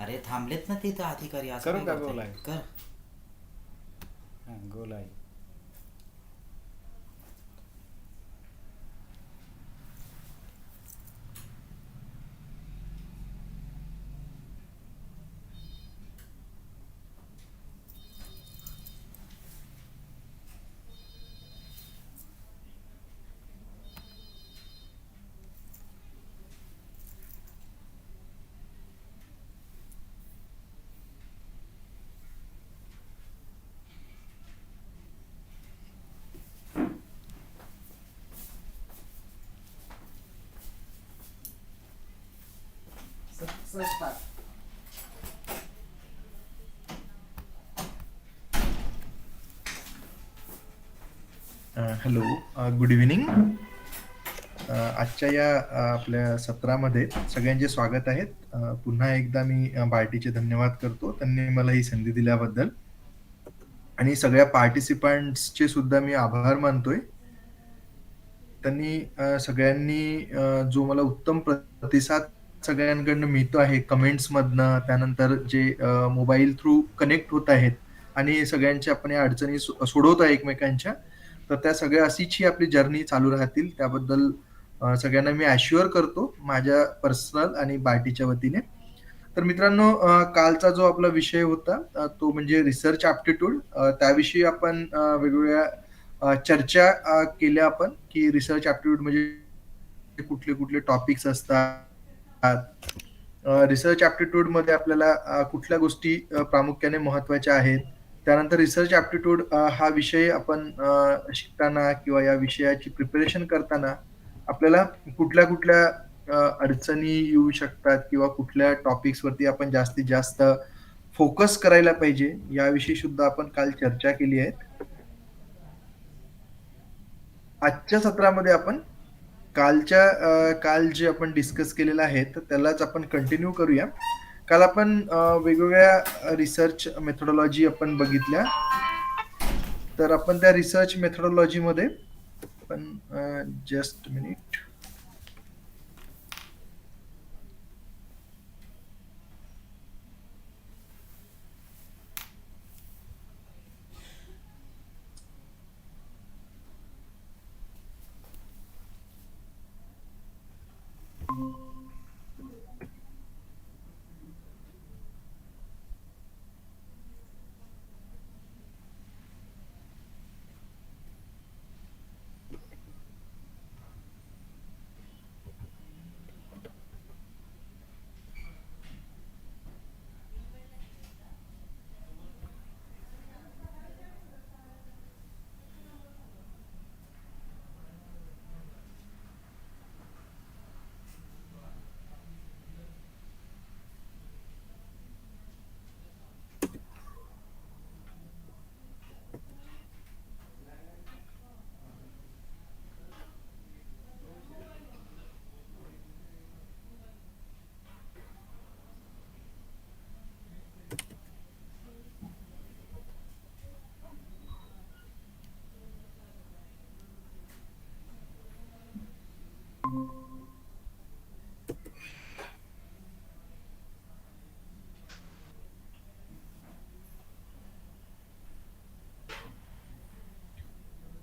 अरे थांबलेत ना तिथं अधिकारी, असं करू काय का करताय? गोलाई? कर. हां, गोलाई. Hello, good evening. आजच्या या आपल्या सत्रामध्ये सगळ्यांचे स्वागत आहेत. पुन्हा एकदा मी बार्टीचे धन्यवाद करतो, त्यांनी मला ही संधी दिल्याबद्दल. आणि सगळ्या पार्टिसिपंट्सचे सुद्धा मी आभार मानतोय. त्यांनी सगळ्यांनी जो मला उत्तम प्रतिसाद सगळ्यांकडनं मिळतो आहे कमेंट्समधनं, त्यानंतर जे मोबाईल थ्रू कनेक्ट होत आहेत आणि सगळ्यांच्या आपण या अडचणी सोडवत आहे एकमेकांच्या, तर त्या सगळ्या अशीच ही आपली जर्नी चालू राहतील. त्याबद्दल सगळ्यांना मी ॲश्युअर करतो माझ्या पर्सनल आणि बार्टीच्या वतीने. तर मित्रांनो, कालचा जो आपला विषय होता तो म्हणजे रिसर्च ॲप्टिट्यूड. त्याविषयी आपण वेगवेगळ्या चर्चा केल्या आपण, की रिसर्च ॲप्टिट्यूड म्हणजे कुठले-कुठले टॉपिक्स असतात. रिसर्च ॲप्टिट्यूडमध्ये आपल्याला कुठल्या गोष्टी प्रामुख्याने महत्त्वाच्या आहेत. त्यानंतर रिसर्च ॲप्टिट्यूड हा विषय आपण शिकताना किंवा या विषयाची प्रिपरेशन करताना आपल्याला कुठल्या-कुठल्या अडचणी येऊ शकतात किंवा कुठल्या टॉपिक्सवरती आपण जास्तीत जास्त फोकस करायला पाहिजे, याविषयी सुद्धा आपण काल चर्चा केली आहे. आजच्या सत्रामध्ये आपण काल जे आपण डिस्कस केलेलं आहे, तर त्यालाच आपण कंटिन्यू करूया. काल आपण वेगवेगळ्या रिसर्च मेथोडॉलॉजी आपण बघितल्या. तर आपण त्या रिसर्च मेथोडॉलॉजीमध्ये आपण जस्ट मिनिट.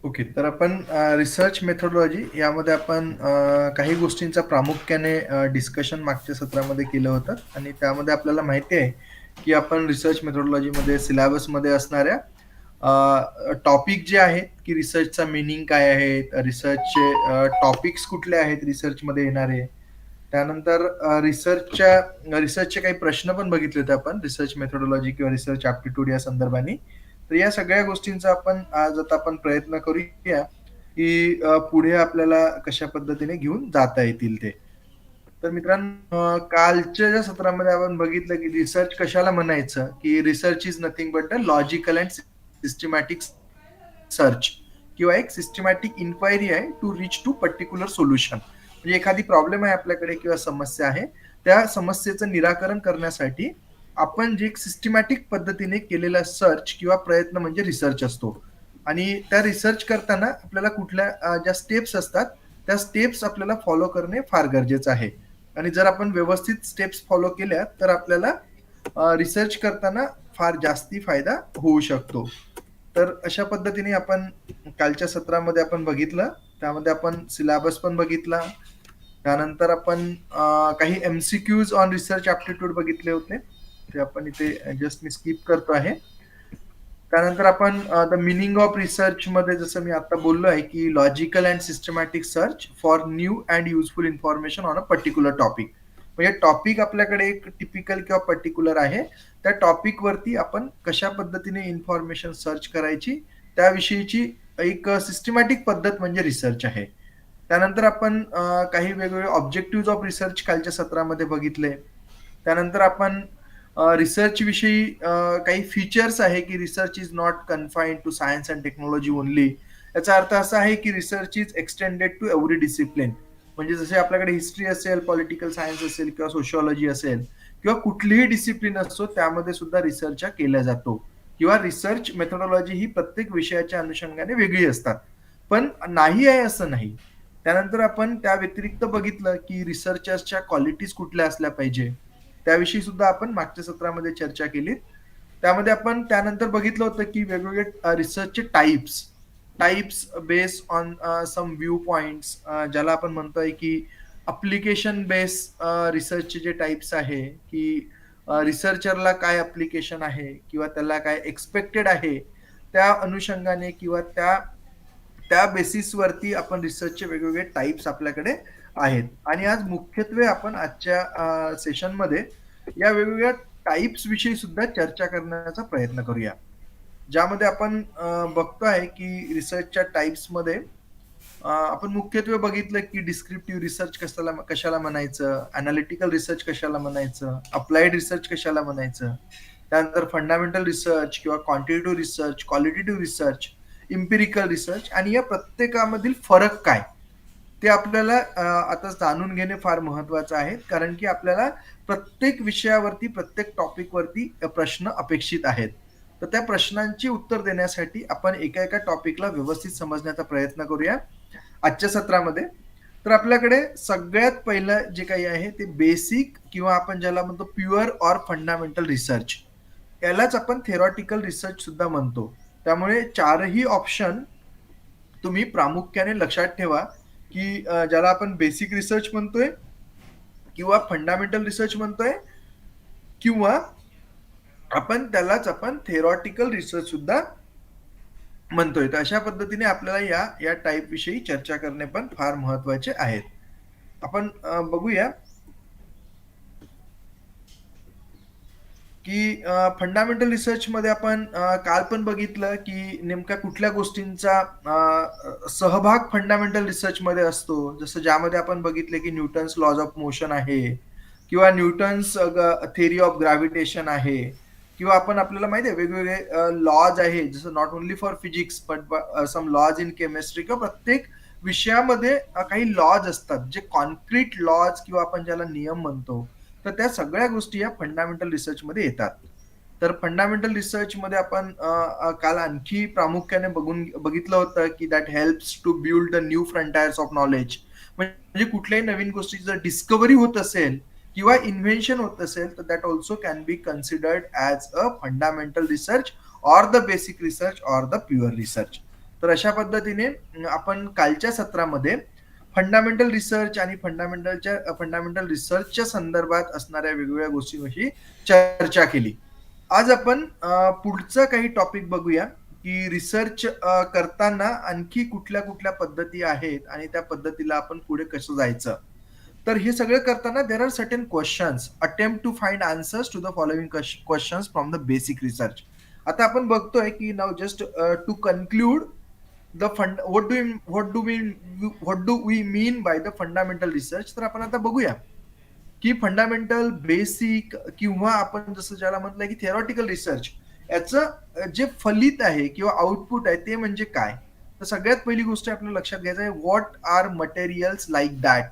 ओके. तर आपण रिसर्च मेथोडॉलॉजी यामध्ये आपण काही गोष्टींचा प्रामुख्याने डिस्कशन मागच्या सत्रामध्ये केलं होतं आणि त्यामध्ये आपल्याला माहिती आहे, की आपण रिसर्च मेथोडॉलॉजीमध्ये सिलेबसमध्ये असणाऱ्या टॉपिक जे आहेत, की रिसर्चचा मीनिंग काय आहे, रिसर्चचे टॉपिक्स कुठले आहेत रिसर्चमध्ये येणारे. त्यानंतर रिसर्चचे काही प्रश्न पण बघितले होते आपण रिसर्च मेथोडॉलॉजी किंवा रिसर्च ॲप्टिट्यूड या संदर्भाने. तर या सगळ्या गोष्टींचा आपण आज आता आपण प्रयत्न करूया, की पुढे आपल्याला कशा पद्धतीने घेऊन जाता येतील ते. तर मित्रांनो, कालच्या ज्या सत्रामध्ये आपण बघितलं, की रिसर्च कशाला म्हणायचं, की research is nothing but a logical and systematic search किंवा एक सिस्टमॅटिक इन्क्वायरी आहे to reach to particular solution. म्हणजे एखादी प्रॉब्लेम आहे आपल्याकडे किंवा समस्या आहे, त्या समस्येचं निराकरण करण्यासाठी आपण जे एक सिस्टमॅटिक पद्धतीने केलेला सर्च किंवा प्रयत्न म्हणजे रिसर्च असतो. आणि त्या रिसर्च करताना आपल्याला कुठल्या ज्या स्टेप्स असतात, त्या स्टेप्स आपल्याला फॉलो करणे फार गरजेचं आहे. आणि जर आपण व्यवस्थित स्टेप्स फॉलो केल्या, तर आपल्याला रिसर्च करताना फार जास्ती फायदा होऊ शकतो. तर अशा पद्धतीने आपण कालच्या सत्रामध्ये आपण बघितलं. त्यामध्ये आपण सिलेबस पण बघितला. त्यानंतर आपण काही एम-सी-क्यूज ऑन रिसर्च ॲप्टिट्यूड बघितले होते. ते आपण इथे जस्ट मी स्किप करतो आहे. त्यानंतर आपण द मीनिंग ऑफ रिसर्च मध्ये जसं मी आता बोललो आहे की logical and systematic search for new and useful information on a particular topic. म्हणजे टॉपिक आपल्याकडे एक टिपिकल किंवा पर्टिक्युलर आहे. त्या टॉपिक वरती आपण कशा पद्धतीने इन्फॉर्मेशन सर्च करायची त्याविषयीची एक सिस्टमॅटिक पद्धत म्हणजे रिसर्च आहे. त्यानंतर आपण काही वेगवेगळे ऑब्जेक्टिव्ह ऑफ रिसर्च कालच्या सत्रामध्ये बघितले. त्यानंतर आपण रिसर्च विषयी काही फीचर्स आहे की research is not confined to science and technology only. याचा अर्थ असा आहे की research is extended to every discipline. म्हणजे जसे आपल्याकडे हिस्ट्री असेल, पॉलिटिकल सायन्स असेल किंवा सोशिओलॉजी असेल किंवा कुठलीही डिसिप्लिन असो त्यामध्ये सुद्धा रिसर्च हा केला जातो. किंवा रिसर्च मेथोडॉलॉजी ही प्रत्येक विषयाच्या अनुषंगाने वेगळी असतात. पण नाही आहे असं नाही. त्यानंतर आपण त्या व्यतिरिक्त बघितलं की रिसर्चर्सच्या क्वालिटीज कुठल्या असल्या पाहिजे. त्याविषयी सुद्धा आपण मागच्या सत्रामध्ये चर्चा केली. त्यामध्ये आपण त्यानंतर बघितलं होतं की वेगवेगळे रिसर्चचे types types based on some view points, ज्याला आपण म्हणतोय की अप्लिकेशन बेस रिसर्चचे जे टाइप्स आहे की रिसर्चरला काय अप्लिकेशन आहे किंवा त्याला काय एक्सपेक्टेड आहे त्या अनुषंगाने किंवा त्या त्या बेसिसवरती आपण रिसर्चचे वेगवेगळे टाइप्स आपल्याकडे आहेत. आणि आज मुख्यत्वे आपण आजच्या सेशनमध्ये या वेगवेगळ्या टाइप्स विषयी सुद्धा चर्चा करण्याचा प्रयत्न करूया. ज्यामध्ये आपण बघतो आहे की रिसर्चच्या टाइप्समध्ये आपण मुख्यत्वे बघितलं की डिस्क्रिप्टिव्ह रिसर्च कशाला म्हणायचं, अनालिटिकल रिसर्च कशाला म्हणायचं, अप्लाइड रिसर्च कशाला म्हणायचं, त्यानंतर फंडामेंटल रिसर्च किंवा quantitative research, qualitative research, empirical research आणि या प्रत्येकामधील फरक काय ते आपल्याला आता जाणून घेणे फार महत्वाचं आहे. कारण की आपल्याला प्रत्येक विषयावरती प्रत्येक टॉपिकवरती प्रश्न अपेक्षित आहेत. तर त्या प्रश्नांची उत्तर देण्यासाठी आपण एका एका टॉपिकला व्यवस्थित समजण्याचा प्रयत्न करूया आजच्या सत्रामध्ये. तर आपल्याकडे सगळ्यात पहिलं जे काही आहे ते बेसिक किंवा आपण ज्याला म्हणतो प्युअर ऑर फंडामेंटल रिसर्च, यालाच आपण थेरॉटिकल रिसर्च सुद्धा म्हणतो. त्यामुळे चारही ऑप्शन तुम्ही प्रामुख्याने लक्षात ठेवा की ज्याला आपण बेसिक रिसर्च म्हणतोय किंवा फंडामेंटल रिसर्च म्हणतोय किंवा आपण थेरॉटिकल रिसर्च सुद्धा म्हणतोय. तर अशा पद्धतीने आपल्याला या टाईप विषयी चर्चा करणे पण फार महत्वाचे आहेत. आपण बघूया की फंडामेंटल रिसर्च मध्ये आपण काल पण बघितलं की नेमका कुठल्या गोष्टींचा सहभाग फंडामेंटल रिसर्च मध्ये असतो. जसं ज्यामध्ये आपण बघितले की न्यूटन्स लॉज ऑफ मोशन आहे किंवा न्यूटन्स थेरी ऑफ ग्रॅव्हिटेशन आहे किंवा आपल्याला माहिती आहे वेगवेगळे लॉज आहे, जसं not only for physics but some laws in chemistry किंवा प्रत्येक विषयामध्ये काही लॉज असतात जे कॉन्क्रीट लॉज किंवा आपण ज्याला नियम म्हणतो. तर त्या सगळ्या गोष्टी या फंडामेंटल रिसर्च मध्ये येतात. तर फंडामेंटल रिसर्च मध्ये आपण काल आणखी प्रामुख्याने बघितलं होतं की that helps to build the new frontiers of knowledge. म्हणजे कुठल्याही नवीन गोष्टीची जर डिस्कव्हरी होत असेल किंवा इन्व्हेन्शन होत असेल तर that also can be considered as a fundamental research or the basic research or the pure research. तर अशा पद्धतीने आपण कालच्या सत्रामध्ये फंडामेंटल रिसर्च आणि फंडामेंटल रिसर्चच्या संदर्भात असणाऱ्या वेगवेगळ्या गोष्टींविषयी चर्चा केली. आज आपण पुढचा काही टॉपिक बघूया की रिसर्च करताना आणखी कुठल्या कुठल्या पद्धती आहेत आणि त्या पद्धतीला आपण पुढे कसं जायचं. तर हे सगळं करताना there are certain questions attempt to find answers to the following questions from the basic research. आता आपण बघतोय की now just to conclude the fund what do we mean by the fundamental research. तर आपण आता बघूया की फंडामेंटल, बेसिक किंवा आपण जसं ज्याला म्हटलंय की थेरॉटिकल रिसर्च याचं जे फलित आहे किंवा आउटपुट आहे ते म्हणजे काय. तर सगळ्यात पहिली गोष्ट आपल्याला लक्षात घ्यायचं आहे what are materials like that.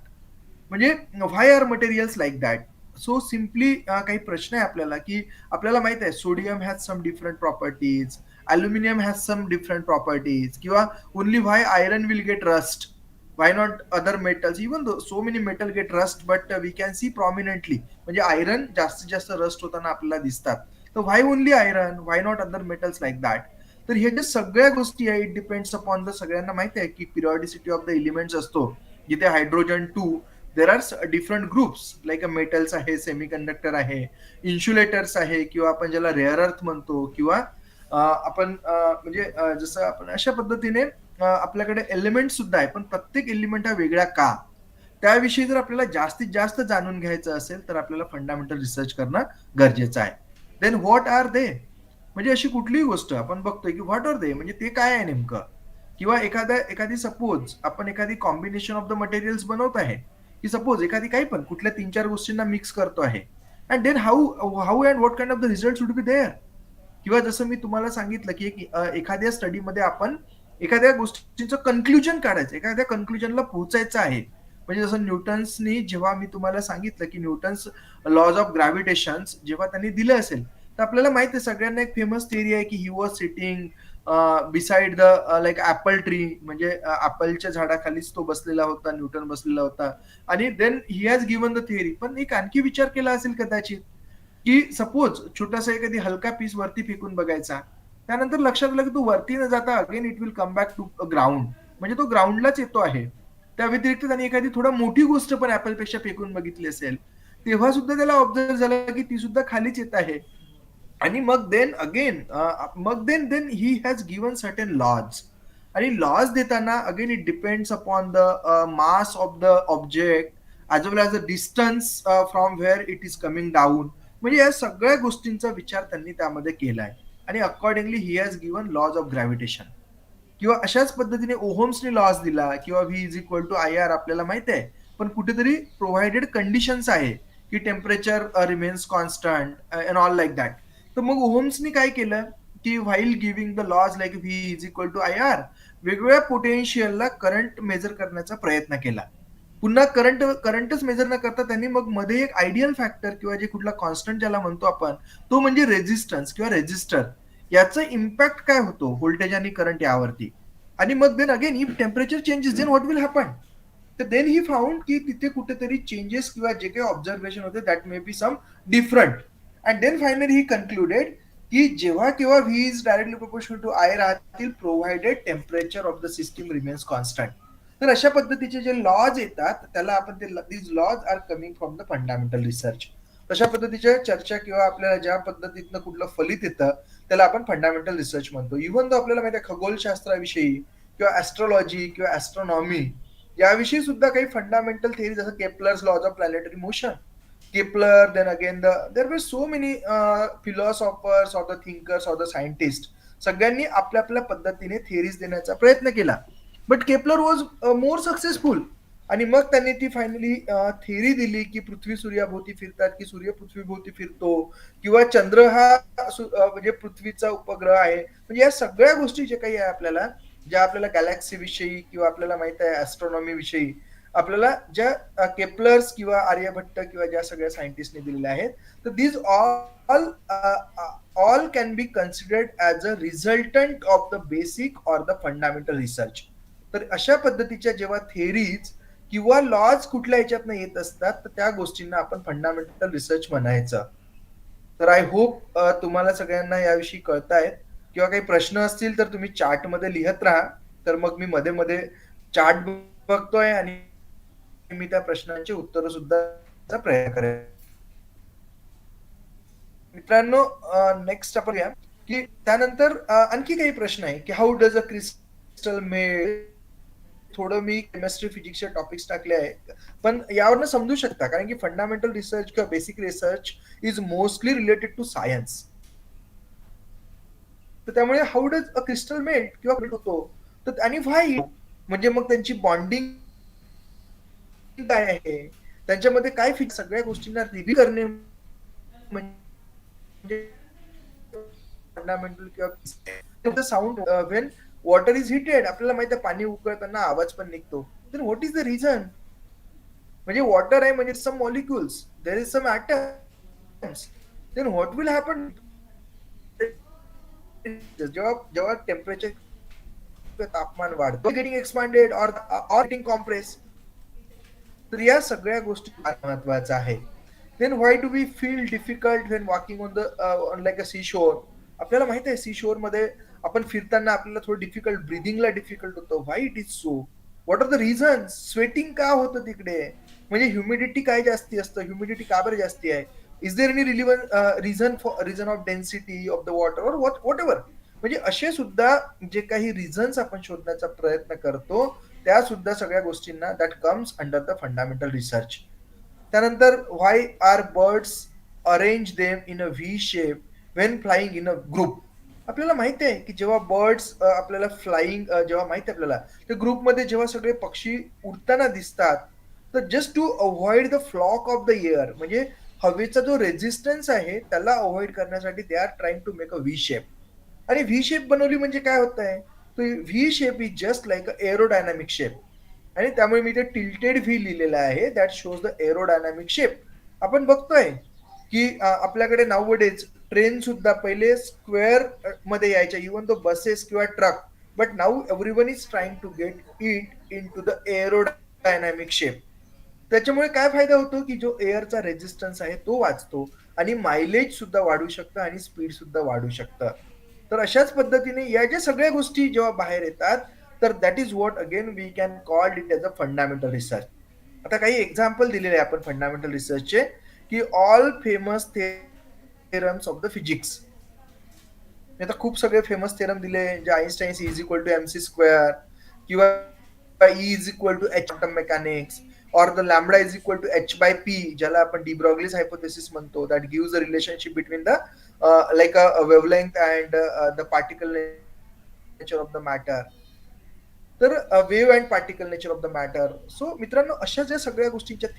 म्हणजे why are materials like that. So simply काही प्रश्न आहे आपल्याला की आपल्याला माहित आहे sodium has some different properties, aluminium has some different properties किंवा only why iron will get rust. Why not other metals? Even though so many metal get rust, but we can see prominently, म्हणजे iron जास्तीत जास्त rust होताना आपल्याला दिसतात. तर why only iron, why not other metals like that? तर हे जे सगळ्या गोष्टी आहे, इट डिपेंड्स अपॉन द, सगळ्यांना माहिती आहे की पिरियॉडिसिटी ऑफ द एलिमेंट्स असतो, जिथे hydrogen 2, there are different groups, like a metals आहे, सेमीकंडक्टर आहे, इन्सुलेटर्स आहे, किंवा आपण ज्याला रेअर अर्थ म्हणतो, किंवा आपण म्हणजे जसं आपण अशा पद्धतीने आपल्याकडे एलिमेंट सुद्धा आहे, पण प्रत्येक एलिमेंट हा वेगळा का, त्याविषयी जर आपल्याला जास्तीत जास्त जाणून घ्यायचं असेल तर आपल्याला फंडामेंटल रिसर्च करणं गरजेचं आहे. देन व्हॉट आर दे, म्हणजे अशी कुठलीही गोष्ट आपण बघतोय की व्हॉट आर दे म्हणजे ते काय आहे नेमकं, किंवा एखादी सपोज आपण एखादी कॉम्बिनेशन ऑफ द मटेरियल्स बनवत आहे, की सपोज एखादी काही पण कुठल्या 3-4 गोष्टींना मिक्स करतो आहे, and then how how and what kind of the result should be there. किंवा जसं मी तुम्हाला सांगितलं की एखाद्या स्टडीमध्ये आपण एखाद्या गोष्टीचं कन्क्लुजन काढायचं, एखाद्या कन्क्लुजनला पोहोचायचं आहे. म्हणजे जसं न्यूटन्सनी, जेव्हा मी तुम्हाला सांगितलं की न्यूटन्स लॉज ऑफ ग्रॅव्हिटेशन जेव्हा त्यांनी दिलं असेल, तर आपल्याला माहिती आहे, सगळ्यांना एक फेमस थिअरी आहे की he was sitting beside the like apple tree, म्हणजे ऍपलच्या झाडाखालीच तो बसलेला होता, न्यूटन बसलेला होता, आणि then he has given the theory. पण एक आणखी विचार केला असेल कदाचित, की सपोज छोटासा एखादी हलका पीस वरती फेकून बघायचा, त्यानंतर लक्षात आलं की तो वरती न जाता again it will come back to ground, म्हणजे तो ग्राउंडलाच येतो आहे. त्या व्यतिरिक्त त्याने एखादी थोडा मोठी गोष्ट पण ऍपलपेक्षा फेकून बघितली असेल, तेव्हा सुद्धा त्याला ऑब्झर्व झालं की ती सुद्धा खालीच येत आहे. आणि मग देन अगेन मग then then he has given certain laws. आणि लॉज देताना again it depends upon the mass of the object, as well as the distance from where it is coming down. म्हणजे या सगळ्या गोष्टींचा विचार त्यांनी त्यामध्ये केलाय, आणि accordingly he has given laws of gravitation. किंवा अशाच पद्धतीने ओहोम्सने लॉस दिला, किंवा V is equal to I R आपल्याला माहिती आहे, पण कुठेतरी प्रोव्हाइडेड कंडिशन्स आहे की temperature remains constant and all like that. तर मग ओहोम्सनी काय केलं की while giving the laws like V is equal to I R, वेगवेगळ्या पोटेन्शियलला करंट मेजर करण्याचा प्रयत्न केला. पुन्हा करंटच मेजर न करता त्यांनी मग मध्ये एक आयडियल फॅक्टर किंवा जे कुठला कॉन्स्टंट ज्याला म्हणतो आपण, तो म्हणजे रेझिस्टन्स किंवा रेझिस्टर, याचा इम्पॅक्ट काय होतो व्होल्टेज आणि करंट यावरती. आणि मग then again if temperature changes then what will happen. तर देन ही फाउंड की तिथे कुठेतरी चेंजेस किंवा जे काही ऑब्झर्वेशन होते that may be some different. And then finally he concluded की जेव्हा केव्हा V is directly proportional to I राहतील, provided temperature of the system remains constant. तर अशा पद्धतीचे जे लॉज येतात त्याला आपण ते these laws are coming from the fundamental research. तशा पद्धतीच्या चर्चा किंवा आपल्याला ज्या पद्धतीनं कुठलं फलित येतं त्याला आपण फंडामेंटल रिसर्च म्हणतो. इव्हन तो आपल्याला माहिती आहे खगोलशास्त्राविषयी किंवा ऍस्ट्रॉलॉजी किंवा ऍस्ट्रॉनॉमी याविषयी सुद्धा काही फंडामेंटल थिअरी, जसं Kepler's laws of planetary motion, Kepler, then again there were so many philosophers or the thinkers or the scientist, सगळ्यांनी आपल्या आपल्या पद्धतीने थिअरीज देण्याचा प्रयत्न केला. But Kepler was more successful. आणि मग त्यांनी ती फायनली थिअरी दिली की पृथ्वी सूर्याभोवती फिरतात, की सूर्य पृथ्वीभोवती फिरतो, किंवा चंद्र हा म्हणजे पृथ्वीचा उपग्रह आहे. म्हणजे या सगळ्या गोष्टी जे काही आहे आपल्याला, ज्या आपल्याला गॅलेक्सी विषयी किंवा आपल्याला माहित आहे ऍस्ट्रॉनॉमी विषयी, आपल्याला ज्या केपलर्स किंवा आर्यभट्ट किंवा ज्या सगळ्या सायंटिस्टने दिलेल्या आहेत, तर these all can be considered as a resultant of the basic or the fundamental research. तर अशा पद्धतीच्या जेव्हा थिअरीज किंवा लॉज कुठल्या याच्यातनं येत असतात, तर त्या गोष्टींना आपण फंडामेंटल रिसर्च म्हणायचं. तर आय होप तुम्हाला सगळ्यांना याविषयी कळतायत. किंवा काही प्रश्न असतील तर तुम्ही चार्टमध्ये लिहत राहा, तर मग मी मध्ये मध्ये चार्ट बघतोय आणि मी त्या प्रश्नांची उत्तरं सुद्धा प्रयत्न करेन. मित्रांनो, नेक्स्ट आपण या की त्यानंतर आणखी काही प्रश्न आहे की how does a crystal made. थोडं मी केमिस्ट्री फिजिक्सचे टॉपिक्स टाकले आहेत, पण यावरनं समजू शकता, कारण की फंडामेंटल रिसर्च किंवा basic research is mostly related to science. तर त्यामुळे how does a crystal melt किंवा मेल्ट होतो, तर आणि व्हाय, म्हणजे मग त्यांची बॉन्डिंग काय आहे, त्यांच्यामध्ये काय फिक्स, सगळ्या गोष्टींना रिव्ह्यू करणे म्हणजे फंडामेंटल किंवा sound when water is heated. आपल्याला माहिती आहे पाणी उकळताना आवाज पण निघतो. तर व्हॉट इज द रिझन, म्हणजे वॉटर आहे म्हणजे some molecules, there is some atoms, then what will happen जेव्हा जेव्हा टेम्परेचर किंवा तापमान वाढतं getting expanded or getting compress. तर या सगळ्या गोष्टी महत्वाच्या आहेत. Then why do we feel difficult when walking on the on like a sea shore. आपल्याला माहित आहे सी शोर मध्ये आपण फिरताना आपल्याला थोडं डिफिकल्ट, ब्रिदिंगला डिफिकल्ट होतं. Why it is so? What are the reason? Sweating का होतं तिकडे? म्हणजे ह्युमिडिटी काय जास्ती असतं? ह्युमिडिटी का बरं जास्ती आहे? Is there any reason of density of the water और व्हॉट एव्हर. म्हणजे असे सुद्धा जे काही रिझन्स आपण शोधण्याचा प्रयत्न करतो, त्या सुद्धा सगळ्या गोष्टींना that comes under the fundamental research. त्यानंतर why are birds arrange them in a V shape when flying in a group. आपल्याला माहिती आहे की जेव्हा बर्ड्स आपल्याला फ्लाइंग जेव्हा माहिती आहे आपल्याला, ते ग्रुपमध्ये जेव्हा सगळे पक्षी उडताना दिसतात, तर just to avoid the flock of the air, म्हणजे हवेचा जो रेझिस्टन्स आहे त्याला अवॉइड करण्यासाठी they are trying to make a V shape. आणि व्ही शेप बनवली म्हणजे काय होत आहे? V shape is just like a aerodynamic shape. आणि त्यामुळे मी ते टिल्टेड व्ही लिहिलेलं आहे, that shows the aerodynamic shape. आपण बघतोय की आपल्याकडे नाउअडेज ट्रेन सुद्धा पहिले स्क्वेअर मध्ये यायच्या, इव्हन द बसेस किंवा truck. But now everyone is trying to get it into the aerodynamic shape. त्याच्यामुळे काय फायदा होतो की जो एअरचा रेजिस्टन्स आहे तो वाचतो, आणि मायलेज सुद्धा वाढू शकतं आणि स्पीड सुद्धा वाढू शकतं. तर अशाच पद्धतीने या ज्या सगळ्या गोष्टी जेव्हा बाहेर येतात, तर that is what again we can call it as a fundamental research. आता काही एक्झाम्पल दिलेले आहे आपण फंडामेंटल रिसर्चचे, की all famous theorems of the physics. आता खूप सगळे फेमस थेरम दिले, जे Einstein is equal to MC square, किंवा E is equal to H quantum mechanics, और the lambda is equal to H by P, ज्याला आपण डी ब्रॉग्लीज हायपोथेसिस म्हणतो, that gives a relationship between the like a wavelength and the particle nature of the matter. तर wave and particle nature of the matter. So मित्रांनो, अशा ज्या सगळ्या गोष्टींच्या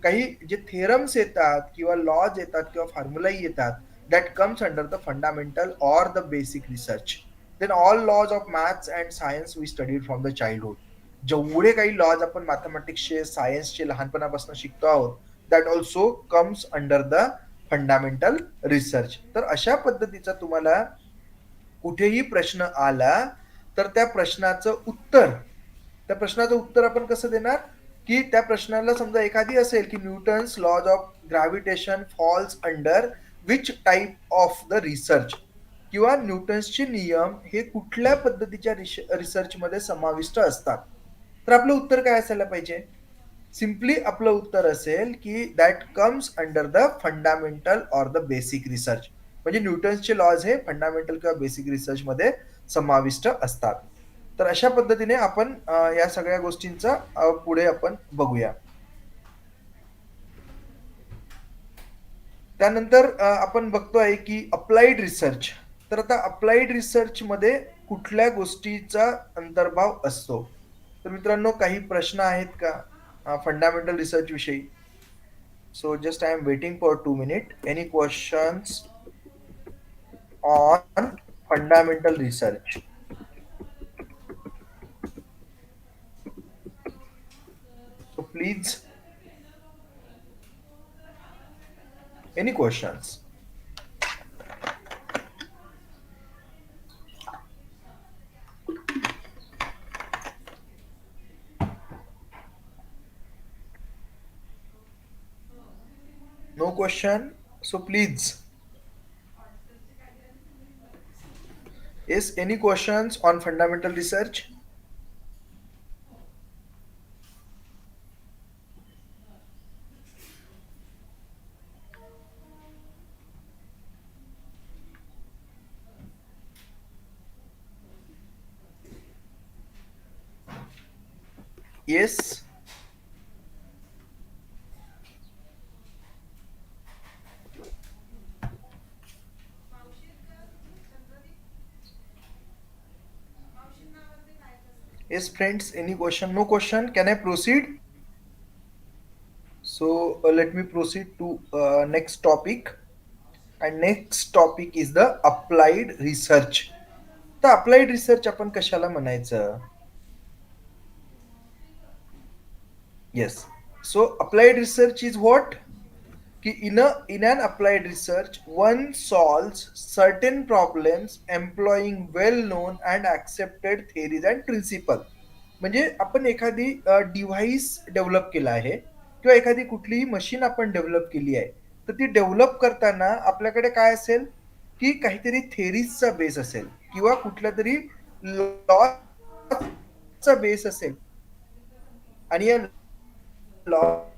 काही जे थेरम्स येतात किंवा लॉज येतात किंवा फॉर्म्युलाही येतात, that comes under the fundamental or the basic research. Then all laws of maths and science we studied from the childhood. जेवढे काही लॉज आपण मॅथमॅटिक्सचे, सायन्सचे लहानपणापासून शिकतो आहोत, that also comes under the fundamental research. तर अशा पद्धतीचा तुम्हाला कुठेही प्रश्न आला, तर त्या प्रश्नाचं उत्तर आपण कसं देणार? की त्या प्रश्नाला समजा एखादी असेल की Newton's laws of gravitation falls under which type of the research, किंवा न्यूटन्सचे नियम हे कुठल्या पद्धतीच्या रिसर्चमध्ये समाविष्ट असतात. तर आपलं उत्तर काय असायला पाहिजे? सिम्पली आपलं उत्तर असेल की that comes under the fundamental or the basic research. म्हणजे न्यूटन्सचे लॉज हे फंडामेंटल किंवा बेसिक रिसर्च मध्ये समाविष्ट असतात. तर अशा पद्धतीने आपण या सगळ्या गोष्टींचा पुढे आपण बघूया. त्यानंतर आपण बघतोय की अप्लाइड रिसर्च. तर आता अप्लाइड रिसर्च मध्ये कुठल्या गोष्टीचा अंतर्भाव असतो? तर मित्रांनो, काही प्रश्न आहेत का फंडामेंटल रिसर्च विषयी? So just I am waiting for 2 minutes. Any questions on fundamental research? So please, any questions? No question. So please, yes, any questions on fundamental research? Yes. Yes, friends, any question? No question. Can I proceed? So let me proceed to next topic. And next topic is the applied research. तर applied research आपण कशाला म्हणायचं? Yes. So applied research is what? की in an applied research one solves certain problems employing well known and accepted theories and principle. म्हणजे आपण एखादी device develop केला आहे किंवा एखादी कुठलीही मशीन आपण डेव्हलप केली आहे, तर ती डेव्हलप करताना आपल्याकडे काय असेल, की काहीतरी थेरीजचा बेस असेल किंवा कुठल्या तरी लॉचा बेस असेल आणि या लॉज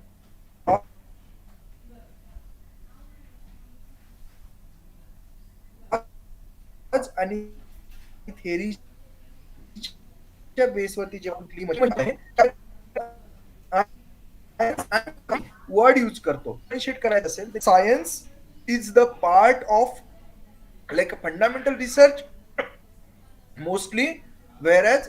आणि थेरीच्या बेसवरती जेव्हा कुठली मशीन आहे वर्ड यूज करतो डिफरन्शिएट करायचं असेल तर science is the part of like a fundamental research mostly whereas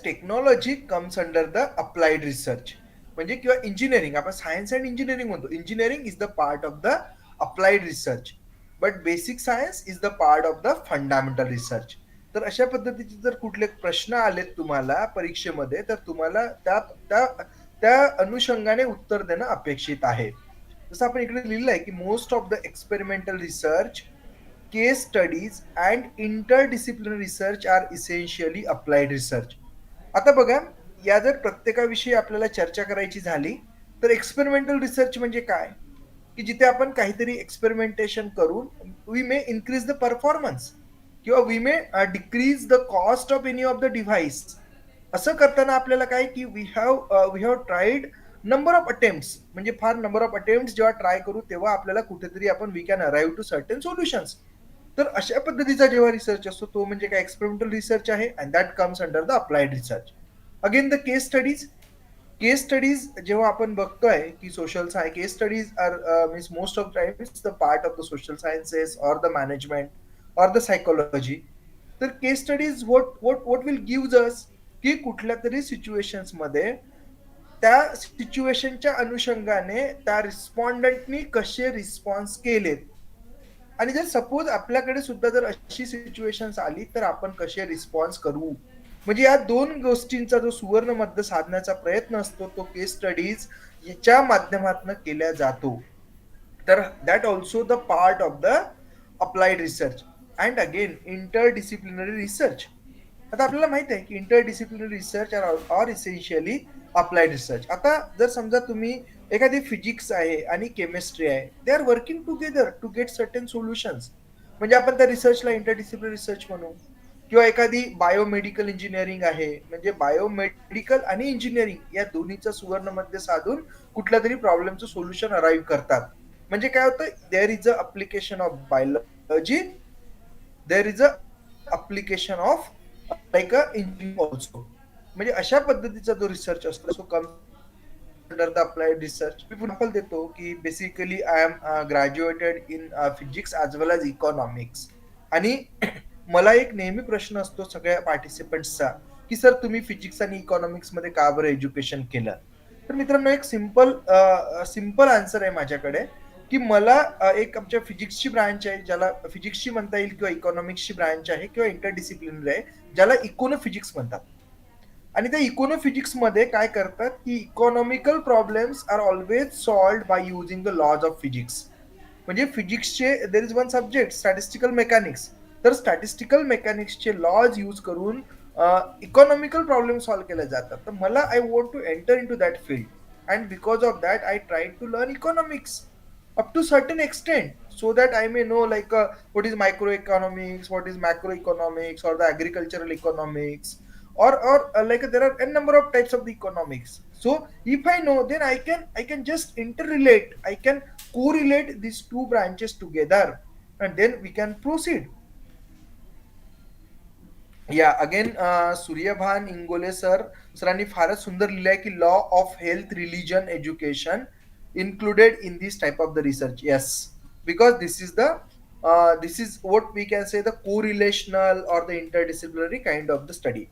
technology comes under the applied research. म्हणजे किंवा इंजिनिअरिंग, आपण सायन्स अँड इंजिनिअरिंग म्हणतो, engineering is the part of the applied research, but basic science is the part of the fundamental research. तर अशा पद्धतीचे जर कुठले प्रश्न आलेत तुम्हाला परीक्षेमध्ये, तर तुम्हाला त्या त्या त्या अनुषंगाने उत्तर देणं अपेक्षित आहे. जसं आपण इकडे लिहिलं आहे की most of the experimental research, case studies and interdisciplinary research are essentially applied research. आता बघा, या जर प्रत्येकाविषयी आपल्याला चर्चा करायची झाली तर एक्सपेरिमेंटल रिसर्च म्हणजे काय, की जिथे आपण काहीतरी एक्सपेरिमेंटेशन करून we may increase the performance किंवा we may decrease the cost of any of the device. असं करताना आपल्याला काय की we have tried number of attempts, म्हणजे फार नंबर ऑफ अटेम्प्ट्स जेव्हा ट्राय करू तेव्हा आपल्याला कुठेतरी आपण we can arrive to certain solutions. तर अशा पद्धतीचा जेव्हा रिसर्च असतो तो म्हणजे काय एक्सपेरिमेंटल रिसर्च आहे, and that comes under the applied research. Again the case studies. Case studies जेव्हा आपण बघतोय की social science, case studies are means most of times the part of the social sciences or the management or the psychology. तर case studies what will give us, की कुठल्या तरी situations मध्ये त्या सिच्युएशनच्या अनुषंगाने त्या रिस्पॉन्डंटनी कसे रिस्पॉन्स केलेत, आणि जर सपोज आपल्याकडे सुद्धा जर अशी सिच्युएशन्स आली तर आपण कसे रिस्पॉन्स करू. म्हणजे या दोन गोष्टींचा जो सुवर्ण मध्य साधण्याचा प्रयत्न असतो तो केस स्टडीज याच्या माध्यमातून केला जातो. तर that also the part of the applied research. And again interdisciplinary research. आता आपल्याला माहित आहे की interdisciplinary research are essentially applied research. आता जर समजा तुम्ही एखादी फिजिक्स आहे आणि केमिस्ट्री आहे, they are working together to get certain solutions, म्हणजे आपण त्या रिसर्चला इंटरडिसिप्लिनरी रिसर्च म्हणू. किंवा एखादी बायोमेडिकल इंजिनिअरिंग आहे, म्हणजे बायोमेडिकल आणि इंजिनिअरिंग या दोन्हीचा सुवर्ण मध्य साधून कुठल्या तरी प्रॉब्लेमचं सोल्युशन अराईव्ह करतात. म्हणजे काय होतं, there is a application of biology, there is a application of like a engineering also. म्हणजे अशा पद्धतीचा जो रिसर्च असतो so come under the applied research. मी एक्झाम्पल देतो की basically I am graduated in physics as well as economics. आणि मला एक नेहमी प्रश्न असतो सगळ्या पार्टिसिपंट्सचा की सर तुम्ही फिजिक्स आणि इकॉनॉमिक्स मध्ये का बरं एज्युकेशन केलं. तर मित्रांनो एक सिंपल आन्सर आहे माझ्याकडे, की मला एक आमच्या फिजिक्सची ब्रांच आहे ज्याला फिजिक्सची म्हणता येईल, किंवा इकॉनॉमिक्सची ब्रांच आहे किंवा इंटरडिसिप्लिनरी आहे ज्याला इकोनो फिजिक्स म्हणतात. आणि त्या इकोनो फिजिक्स मध्ये काय करतात की economical problems are always solved by using the laws of physics. म्हणजे फिजिक्सचे there is one subject statistical mechanics, तर स्टॅटिस्टिकल मेकॅनिक्सचे लॉज यूज करून इकॉनॉमिकल प्रॉब्लेम सॉल्व्ह केले जातात. तर मला I want to enter into that field, and because of that I try to learn economics up to certain extent so that I may know like what is microeconomics, what is macroeconomics, or the agricultural economics, or like there are n number of types of the economics. So if I know, then I can just interrelate, I can correlate these two branches together, and then we can proceed. या again Suryabhan Ingole सरांनी फारच सुंदर लिहिलंय की law of health religion education included in this type of the research. Yes, because this is what we can say the correlational or the interdisciplinary kind of the study.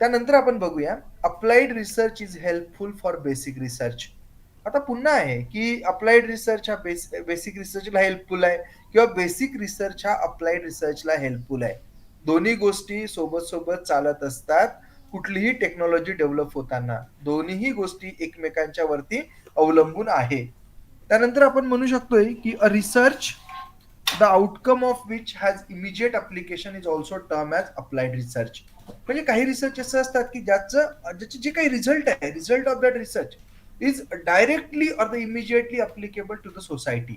त्यानंतर आपण बघूया applied research is helpful for basic research. आता पुन्हा आहे की applied research हा basic रिसर्चला helpful आहे किंवा बेसिक रिसर्च हा अप्लाइड रिसर्चला हेल्पफुल आहे. दोन्ही गोष्टी सोबत सोबत चालत असतात. कुठलीही टेक्नॉलॉजी डेव्हलप होताना दोन्हीही गोष्टी एकमेकांच्या वरती अवलंबून आहे. त्यानंतर आपण म्हणू शकतोय की a research the outcome of which has immediate application is also term as applied research. म्हणजे काही रिसर्च असं असतात की ज्याचे जे काही रिझल्ट आहे, result of that research is directly or the immediately applicable to the society.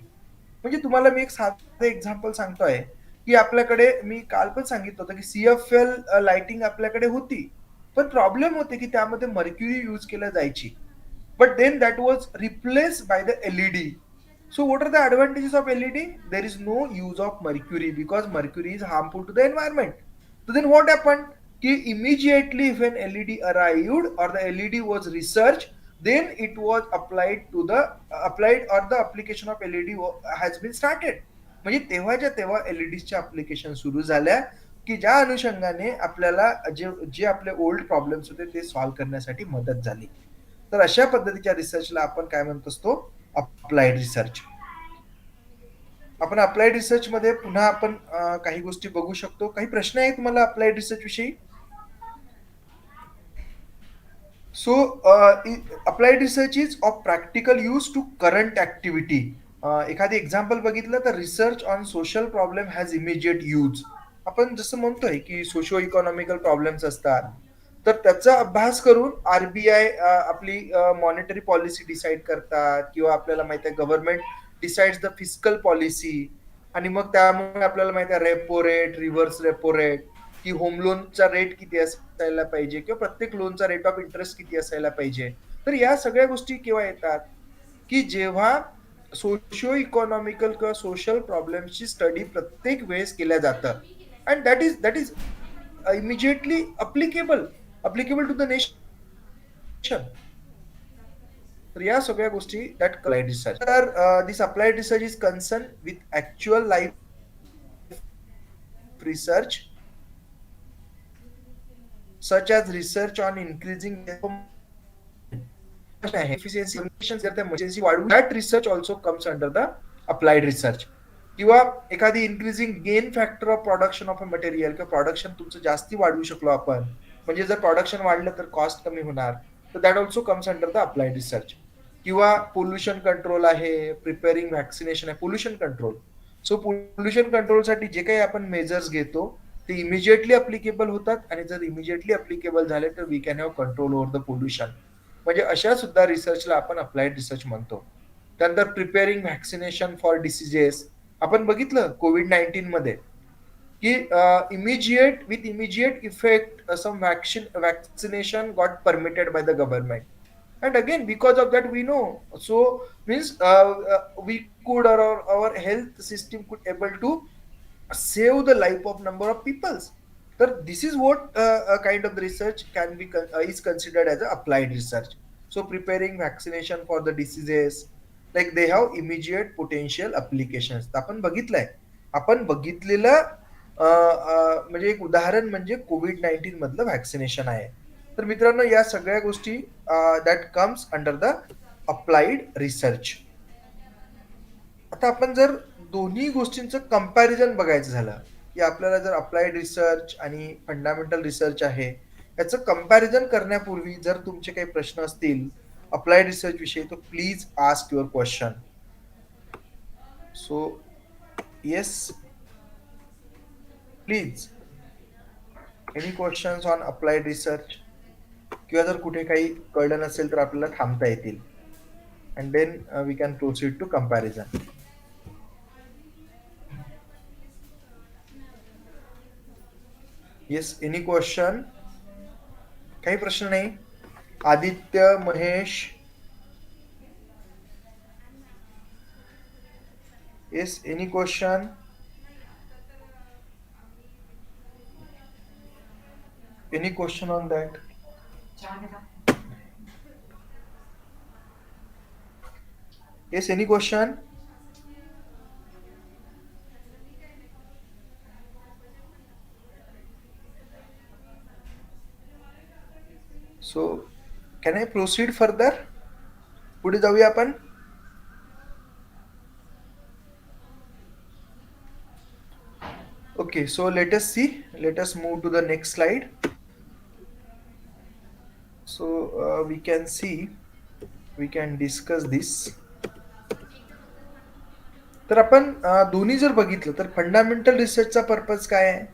म्हणजे तुम्हाला मी एक साधं एक्झाम्पल सांगतोय की आपल्याकडे मी काल पण सांगितलं होतं की CFL लाइटिंग आपल्याकडे होती, पण प्रॉब्लेम होते की त्यामध्ये मर्क्युरी यूज केल्या जायची. But then that was replaced by the LED. So what are the advantages of LED? There is no use of mercury because mercury is harmful to the environment. So then what happened? Ki immediately when LED arrived or the LED was researched, then it was applied to the applied or the application of LED has been started. म्हणजे तेव्हाच्या तेव्हा एलईडीच्या application सुरू झाल्या की ज्या अनुषंगाने आपल्याला जे आपले ओल्ड प्रॉब्लेम्स होते ते सॉल्व्ह करण्यासाठी मदत झाली. तर अशा पद्धतीच्या रिसर्चला आपण काय म्हणत असतो? Applied research. आपण अप्लाइड रिसर्च मध्ये पुन्हा आपण काही गोष्टी बघू शकतो. काही प्रश्न आहेत तुम्हाला अप्लाइड रिसर्च विषयी? So applied research is of practical use to current activity. एखादी एक्झाम्पल बघितलं तर research on social problem has immediate use. आपण जसं म्हणतोय की सोशो इकॉनॉमिकल प्रॉब्लेम्स असतात, तर त्याचा अभ्यास करून आरबीआय आपली मॉनिटरी पॉलिसी डिसाईड करतात किंवा आपल्याला माहिती आहे government decides the fiscal policy. आणि मग त्यामुळे आपल्याला माहिती आहे repo rate, reverse repo rate, की होम लोनचा रेट किती असायला पाहिजे किंवा प्रत्येक लोनचा रेट ऑफ इंटरेस्ट किती असायला पाहिजे. तर या सगळ्या गोष्टी केव्हा येतात की जेव्हा सोशिओ इकॉनॉमिकल किंवा सोशल प्रॉब्लेमची स्टडी प्रत्येक वेळेस केल्या जातं and that is immediately applicable to the nation. तर या सगळ्या गोष्टी दॅट अप्लाइड रिसर्च. तर this applied research is concern with actual life research such as research on increasing efficiency efficiency वाढवू. that research also comes under the applied research. किंवा एखादी increasing gain factor of production of a material किंवा production तुमचं जास्ती वाढवू शकलो आपण, म्हणजे जर प्रोडक्शन वाढलं तर कॉस्ट कमी होणार, तर that also comes under the applied research. किंवा पोल्युशन कंट्रोल आहे, प्रिपेअरिंग व्हॅक्सिनेशन आहे, पोल्युशन कंट्रोल. सो पोल्युशन कंट्रोलसाठी जे काही आपण मेजर्स घेतो ते इमिजिएटली अप्लिकेबल होतात आणि जर इमिजिएटली अप्लिकेबल झाले तर we can have control over the pollution. म्हणजे अशा सुद्धा रिसर्चला आपण अप्लाइड रिसर्च म्हणतो. त्यानंतर प्रिपेअरिंग व्हॅक्सिनेशन फॉर डिसिजेस. आपण बघितलं कोविड-19 मध्ये की immediate effect some vaccination got permitted by the government. And again, because of that, we know. So means we could our health system could able to save the life of number of peoples. So this is what a kind of research can be is considered as a applied research. So preparing vaccination for the diseases, like they have immediate potential applications. आपण बघितलेलं म्हणजे एक उदाहरण म्हणजे कोविड-19 मधलं vaccination आहे. तर मित्रांनो या सगळ्या गोष्टी that comes under the applied research. आता आपण जर दोन्ही गोष्टींचं कंपॅरिझन बघायचं झालं की आपल्याला जर अप्लाइड रिसर्च आणि फंडामेंटल रिसर्च आहे याचं कंपॅरिझन करण्यापूर्वी जर तुमचे काही प्रश्न असतील अप्लाइड रिसर्च विषयी तर please ask your question. So yes please, any questions on applied research? किंवा जर कुठे काही कळलं नसेल तर आपल्याला थांबता येतील and then we can proceed to comparison. Yes, any question? काही प्रश्न नाही? Aditya, Mahesh, yes, any question? Any question on that? Yes, any question? So, can I proceed further? पुढे जाऊया आपण. Okay, so let us see. Let us move to the next slide. So we can see, we can discuss this. तर आपण दोन्ही जर बघितलं तर fundamental रिसर्चचा purpose काय आहे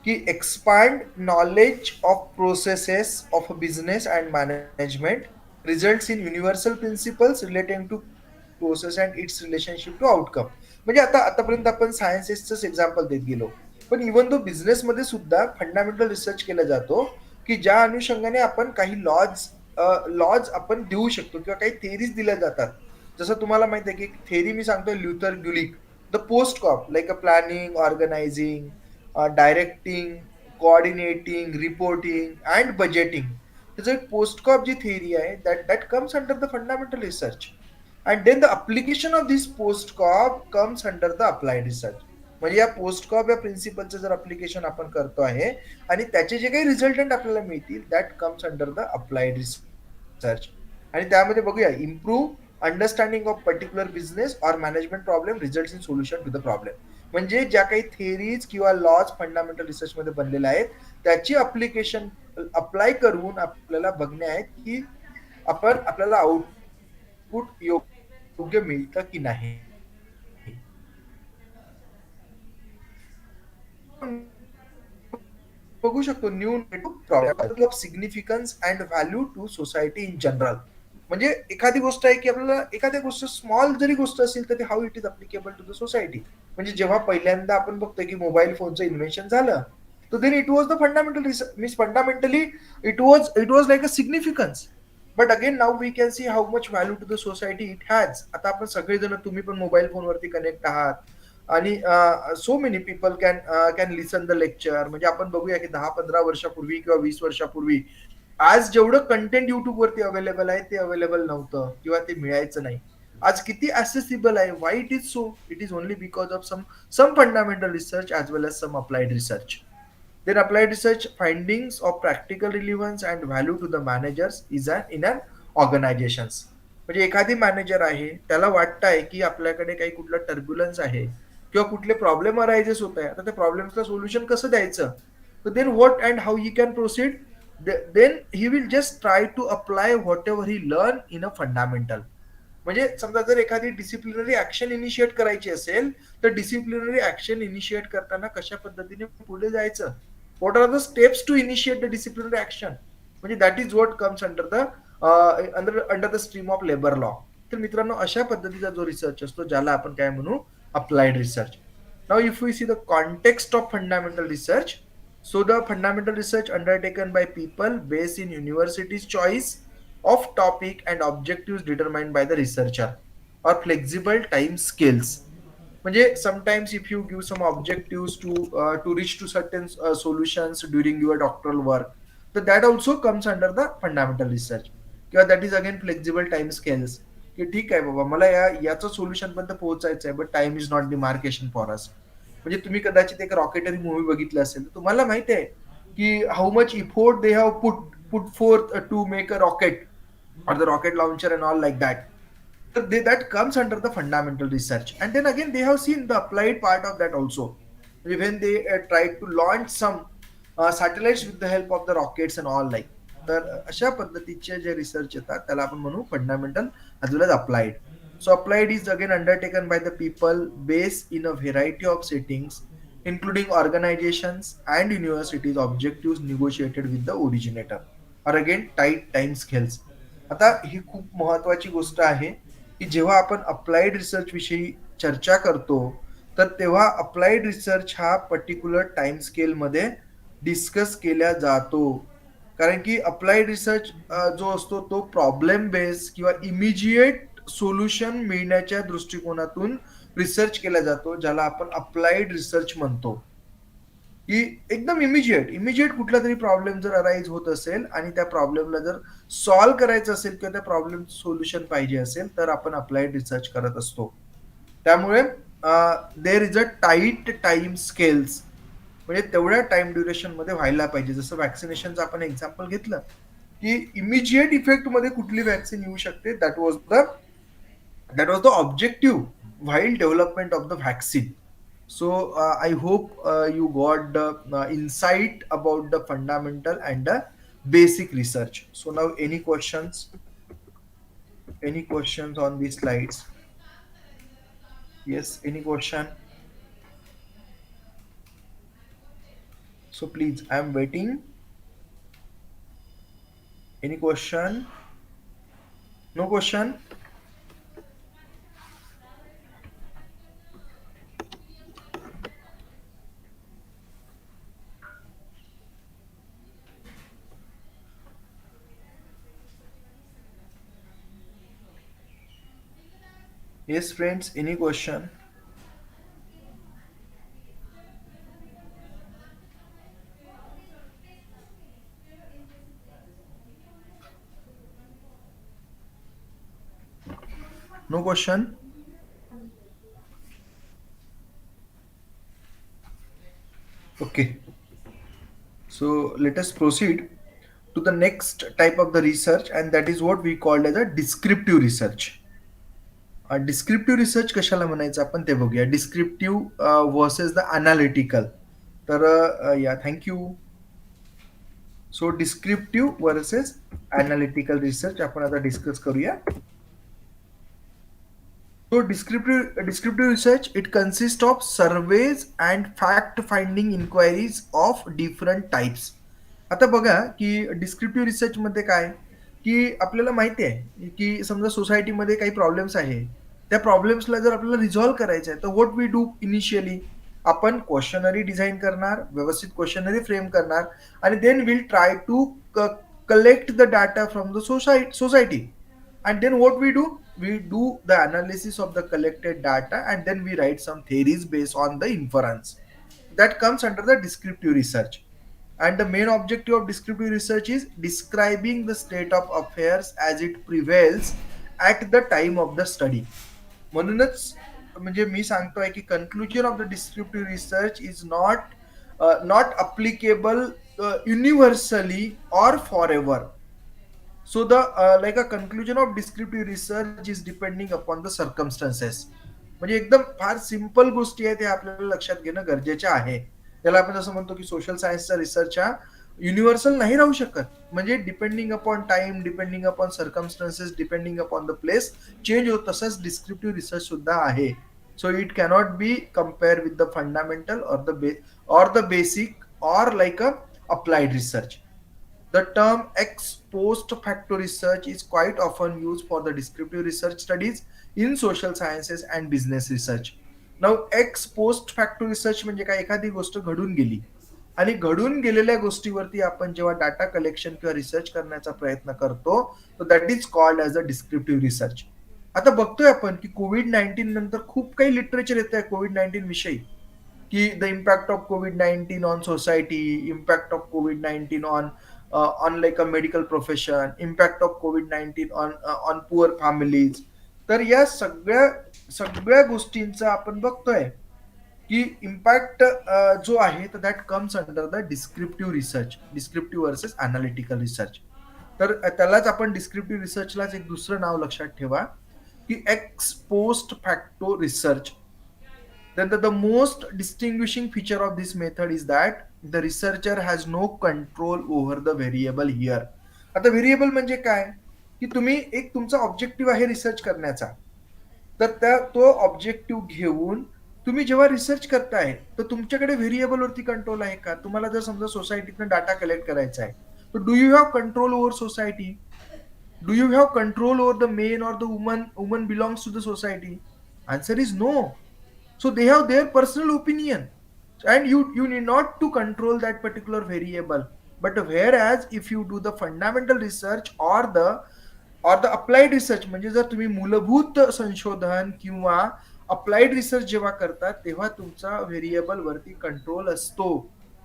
की expand knowledge of processes of business and management results in universal principles relating to process and its relationship to outcome. म्हणजे आतापर्यंत आपण सायन्सेसच एक्झाम्पल देत गेलो, पण इव्हन तो बिझनेसमध्ये सुद्धा फंडामेंटल रिसर्च केला जातो की ज्या अनुषंगाने आपण काही लॉज आपण देऊ शकतो किंवा काही थेरीज दिल्या जातात. जसं तुम्हाला माहिती आहे की थेरी मी सांगतोय Luther Gulick, the POSDCORB like a planning, organising, directing, coordinating, reporting and budgeting. त्याचं एक पोस्ट कॉप जी थेरी आहे that comes under the fundamental research. And then the application of this POSDCORB comes under the applied research. म्हणजे या post COP या प्रिन्सिपलचं जर application आपण करतो आहे आणि त्याचे जे काही रिझल्टंट आपल्याला मिळतील that comes under the applied research. आणि त्यामध्ये बघूया improve understanding of particular business or management problem result in solution to the problem. म्हणजे ज्या काही थेरीज किंवा लॉज फंडामेंटल रिसर्च मध्ये बनलेल्या आहेत त्याची अप्लिकेशन अप्लाय करून आपल्याला बघणे आहेत की आपल्याला आउटपुट योग्य मिळतं की नाही. बघू शकतो new problem of significance and value to society in general. म्हणजे एखादी गोष्ट आहे की आपल्याला एखाद्या गोष्ट स्मॉल जरी गोष्ट असेल तर how it is applicable to the society. म्हणजे जेव्हा पहिल्यांदा आपण बघतोय की मोबाईल फोनचं इन्व्हेन्शन झालं तर then it was the fundamental means fundamentally it was like a significance. But again now we can see how much value to the society it has. आता आपण सगळेजण, तुम्ही पण मोबाईल फोनवरती कनेक्ट आहात आणि so many people can listen the lecture. म्हणजे आपण बघूया की 10-15 वर्षापूर्वी किंवा 20 वर्षापूर्वी आज जेवढं कंटेंट युट्यूब वरती अवेलेबल आहे ते अवेलेबल नव्हतं किंवा ते मिळायचं नाही. आज किती ऍसेसिबल आहे. Why it is so? It is only because of some fundamental research as well as some applied research. Then applied research findings of practical relevance and value to the managers is in an organizations. म्हणजे एखादी manager आहे त्याला वाटत आहे की आपल्याकडे काही कुठलं टर्ब्युलन्स आहे किंवा कुठले प्रॉब्लेम अरायजेस होत आहे, आता त्या प्रॉब्लेम्सला सोल्युशन कसं द्यायचं. तर then what and how he can proceed. Then he will just try to apply whatever he learn in a fundamental. म्हणजे समजा जर एखादी डिसिप्लिनरी ऍक्शन इनिशिएट करायची असेल तर डिसिप्लिनरी ऍक्शन इनिशिएट करताना कशा पद्धतीने पुढे जायचं, what are the steps to initiate the disciplinary action. म्हणजे that is what comes under the under the stream of labour law. तर मित्रांनो अशा पद्धतीचा जो रिसर्च असतो ज्याला आपण काय म्हणू, applied research. Now if we see the context of fundamental research, so the fundamental research undertaken by people based in universities choice of topic and objectives determined by the researcher or flexible time scales. म्हणजे sometimes if you give some objectives to reach to certain solutions during your doctoral work, so that also comes under the fundamental research. किंवा that is again flexible time scales, की ठीक आहे बाबा मला याचं solution पर्यंत पोहोचायचं आहे but time is not demarcation for us. म्हणजे तुम्ही कदाचित एक रॉकेटरी मूवी बघितली असेल तर तुम्हाला माहिती आहे की how much effort they have put forth to make a rocket or the rocket launcher and all like that. So that comes under the fundamental research. And then again they have seen the applied part of that also. When they tried to launch some satellites with the help of the rockets and all like. तर अशा पद्धतीचे जे research येतात त्याला आपण म्हणू fundamental as well as applied. So applied is again undertaken by the people based in a variety of settings including organizations and universities objectives negotiated with the originator or again tight time scales. आता ही खूप महत्वाची गोष्ट आहे की जेव्हा आपण applied research विषयी चर्चा करतो तर तेव्हा अप्लाइड रिसर्च हा पर्टिक्युलर टाइम स्केल मध्ये डिस्कस केला जातो. कारण की अप्लाइड रिसर्च जो असतो तो प्रॉब्लेम बेस किंवा इमिजिएट सोल्युशन मिळण्याच्या दृष्टिकोनातून रिसर्च केला जातो, ज्याला आपण अप्लाइड रिसर्च म्हणतो. की एकदम इमिजिएट कुठला तरी प्रॉब्लेम जर अराईज होत असेल आणि त्या प्रॉब्लेमला जर सॉल्व्ह करायचं असेल किंवा त्या प्रॉब्लेम सोल्युशन पाहिजे असेल तर आपण अप्लाइड रिसर्च करत असतो. त्यामुळे there is a tight time scales. म्हणजे तेवढ्या टाइम ड्युरेशन मध्ये व्हायला पाहिजे. जसं वॅक्सिनेशनचं आपण एक्झाम्पल घेतलं की इमिजिएट इफेक्ट मध्ये कुठली व्हॅक्सिन येऊ शकते. That was the objective while development of the vaccine. So I hope you got the insight about the fundamental and the basic research. So now any questions? Any questions on these slides? Yes, any question? So please, I am waiting. Any question? No question? Yes, friends, any question? No question? Okay. So let us proceed to the next type of the research, and that is what we called as a descriptive research. Descriptive research कशाला म्हणायचं आपण ते बघूया. Descriptive versus the analytical. तर या thank you. So descriptive versus analytical research आपण आता discuss करूया. So descriptive research, it consists of surveys and fact finding inquiries of different types. आता बघा की डिस्क्रिप्टिव्ह रिसर्च मध्ये काय की आपल्याला माहिती आहे की समजा सोसायटीमध्ये काही प्रॉब्लेम्स आहे, त्या प्रॉब्लेम्सला जर आपल्याला रिझॉल्व्ह करायचं आहे तर व्हॉट वी डू इनिशियली, आपण क्वेश्चनरी डिझाईन करणार, व्यवस्थित क्वेश्चनरी फ्रेम करणार आणि then will try to collect the data from the society. And then what we do the analysis of the collected data, and then we write some theories based on the inference that comes under the descriptive research. And the main objective of descriptive research is describing the state of affairs as it prevails at the time of the study. म्हणूनच म्हणजे मी सांगतोय की conclusion of the descriptive research is not applicable universally or forever. So the like a conclusion of descriptive research is depending upon the circumstances. म्हणजे एकदम फार simple गोष्टी आहेत, हे आपल्याला लक्षात घेणं गरजेचं आहे. त्याला आपण जसं म्हणतो की सोशल सायन्सचा रिसर्च हा युनिव्हर्सल नाही राहू शकत. म्हणजे depending upon time, depending upon circumstances, depending upon the place change होत. तसंच डिस्क्रिप्टिव्ह रिसर्च सुद्धा आहे. So it cannot be compare with the fundamental or the basic or like a applied research. The term ex post facto research is quite often used for the descriptive research studies in social sciences and business research. Now ex post facto research म्हणजे काय, एखादी गोष्ट घडून गेली आणि घडून गेलेल्या गोष्टीवरती आपण जेव्हा डाटा कलेक्शन किंवा रिसर्च करण्याचा प्रयत्न करतो तर that is called as a descriptive research. आता बघतोय आपण की कोविड-19 नंतर खूप काही लिटरेचर येत आहे कोविड-19 विषयी, की the impact of covid on society, impact of covid on like a medical profession, impact of COVID-19 on poor families. तर या सगळ्या सगळ्या गोष्टींचा आपण बघतोय की इम्पॅक्ट जो आहे तर that comes under the descriptive research, descriptive versus analytical research. तर त्यालाच आपण डिस्क्रिप्टिव्ह रिसर्चलाच एक दुसरं नाव लक्षात ठेवा की x post facto research. Then the most distinguishing feature of this method is that the researcher has no control over the variable here. आता variable म्हणजे काय की तुम्ही एक तुमचा ऑब्जेक्टिव्ह आहे रिसर्च करण्याचा, तर तो ऑब्जेक्टिव्ह घेऊन तुम्ही जेव्हा रिसर्च करताय तर तुमच्याकडे व्हेरिएबल वरती कंट्रोल आहे का. तुम्हाला जर समजा सोसायटीतनं डाटा कलेक्ट करायचा आहे तर do you have control over society, do you have control over the men or the women belongs to the society. Answer is no. So they have their personal opinion, and you need not to control that particular variable. But whereas if you do the fundamental research or the applied research, म्हणजे जर तुम्ही मूलभूत संशोधन किंवा applied research जेव्हा करतात तेव्हा तुमचा व्हेरिएबल वरती कंट्रोल असतो.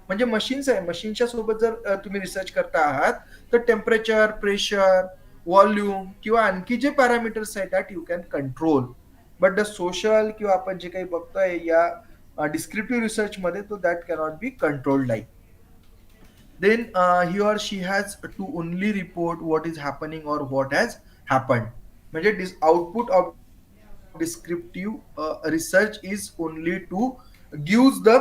म्हणजे मशीन्स आहे, मशीनच्या सोबत जर तुम्ही रिसर्च करता आहात तर टेम्परेचर, प्रेशर, व्हॉल्यूम किंवा आणखी जे पॅरामीटर्स आहेत that you can control. But the social किंवा आपण जे काही बघतोय या डिस्क्रिप्टिव्ह रिसर्च मध्ये तो that cannot be controlled like. then he or she has to only report what is happening or what has happened. म्हणजे output of descriptive research is only to gives the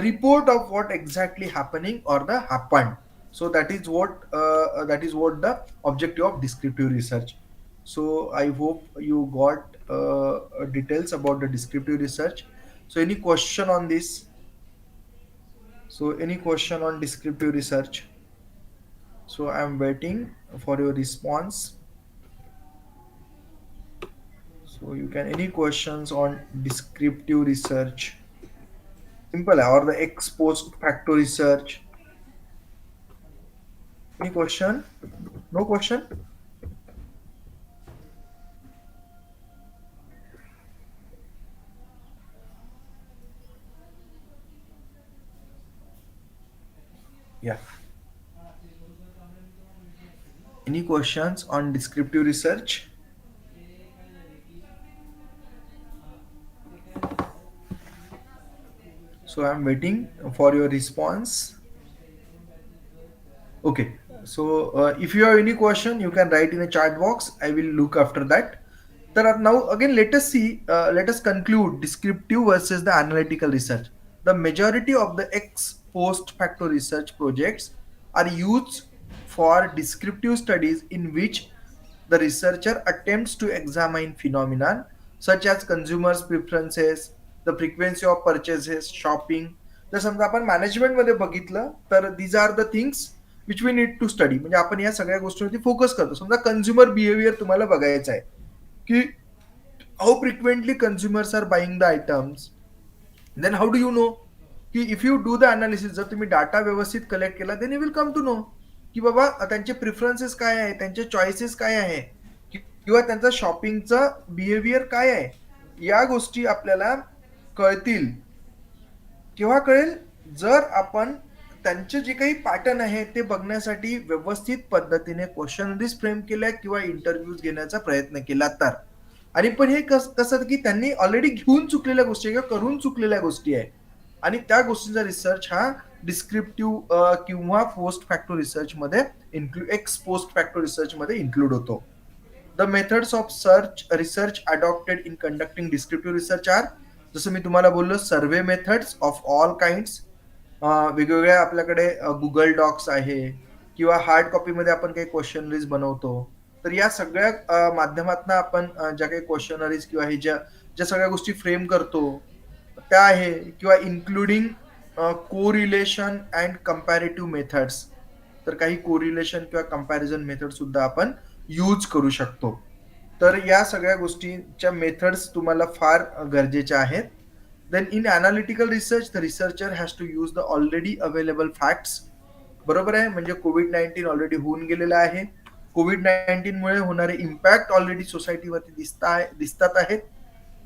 report of what exactly happening or the happened. So that is what the objective of descriptive research. So I hope you got details about the descriptive research. So any question on this? So any question on descriptive research? So I'm waiting for your response. So you can any questions on descriptive research? Simple or the ex post facto research? Any question? No question? Yeah. Any questions on descriptive research? So I'm waiting for your response. Okay. So if you have any question, you can write in the chat box. I will look after that. Now again, let us conclude descriptive versus the analytical research. The majority of the ex post facto research projects are used for descriptive studies in which the researcher attempts to examine phenomenon such as consumers preferences, the frequency of purchases, shopping. जर समजा आपण मॅनेजमेंटमध्ये बघितलं तर these are the things which we need to study. म्हणजे आपण या सगळ्या गोष्टीवरती फोकस करतो. समजा कन्झ्युमर बिहेवियर तुम्हाला बघायचं आहे की how frequently consumers are buying the items. Then how do you know की if you do the analysis, जर तुम्ही डाटा व्यवस्थित कलेक्ट केला then you will come to know की बाबा त्यांचे प्रिफरन्सेस काय आहे, त्यांचे चॉईसेस काय आहे, किंवा त्यांचा शॉपिंगचा बिहेवियर काय आहे. या गोष्टी आपल्याला कळतील. केव्हा कळेल? जर आपण त्यांचे जे काही पॅटर्न आहे ते बघण्यासाठी व्यवस्थित पद्धतीने क्वेश्चनरीज फ्रेम केल्या किंवा इंटरव्ह्यूज घेण्याचा प्रयत्न केला तर. आणि पण हे कसं की त्यांनी ऑलरेडी घेऊन चुकलेल्या गोष्टी किंवा करून चुकलेल्या गोष्टी आहे आणि त्या गोष्टींचा रिसर्च हा डिस्क्रिप्टिव्ह किंवा पोस्ट फॅक्टो रिसर्च मध्ये एक्स पोस्ट फॅक्टो रिसर्च मध्ये इन्क्लूड होतो. The methods of research adopted in conducting descriptive research are, जसं मी तुम्हाला बोललो, survey methods of all kinds. वेगवेगळ्या आपल्याकडे गुगल डॉक्स आहे किंवा हार्ड कॉपीमध्ये आपण काही क्वेश्चनरीज बनवतो. तर या सगळ्या माध्यमातून आपण ज्या काही क्वेश्चनरीज किंवा हे ज्या ज्या सगळ्या गोष्टी फ्रेम करतो त्या आहे, किंवा including correlation and comparative methods. तर काही कोरिलेशन किंवा कम्पॅरिझन मेथड सुद्धा आपण यूज करू शकतो. तर या सगळ्या गोष्टींच्या मेथड्स तुम्हाला फार गरजेच्या आहेत. Then in analytical research the researcher has to use the already available facts. बरोबर आहे. म्हणजे कोविड-19 ऑलरेडी होऊन गेलेलं आहे. कोविड-19 मुळे होणारे इम्पॅक्ट ऑलरेडी सोसायटीवरती दिसतात आहेत.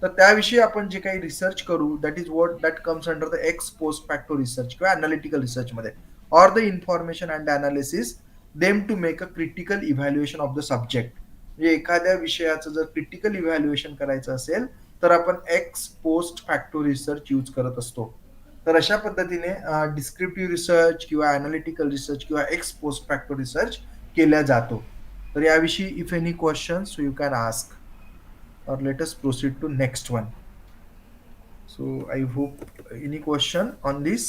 तर त्याविषयी आपण जे काही रिसर्च करू that is what that comes under the ex post facto research किंवा अनालिटिकल रिसर्च मध्ये, or the information and analysis them to make a critical evaluation of the subject. म्हणजे एखाद्या विषयाचं जर क्रिटिकल इव्हॅल्युएशन करायचं असेल तर आपण x post facto research use करत असतो. तर अशा पद्धतीने डिस्क्रिप्टिव्ह रिसर्च किंवा अनालिटिकल रिसर्च किंवा एक्स पोस्ट फॅक्टो रिसर्च केल्या जातो. तर याविषयी if any question so you can ask or let us proceed to next one. So I hope any question on this?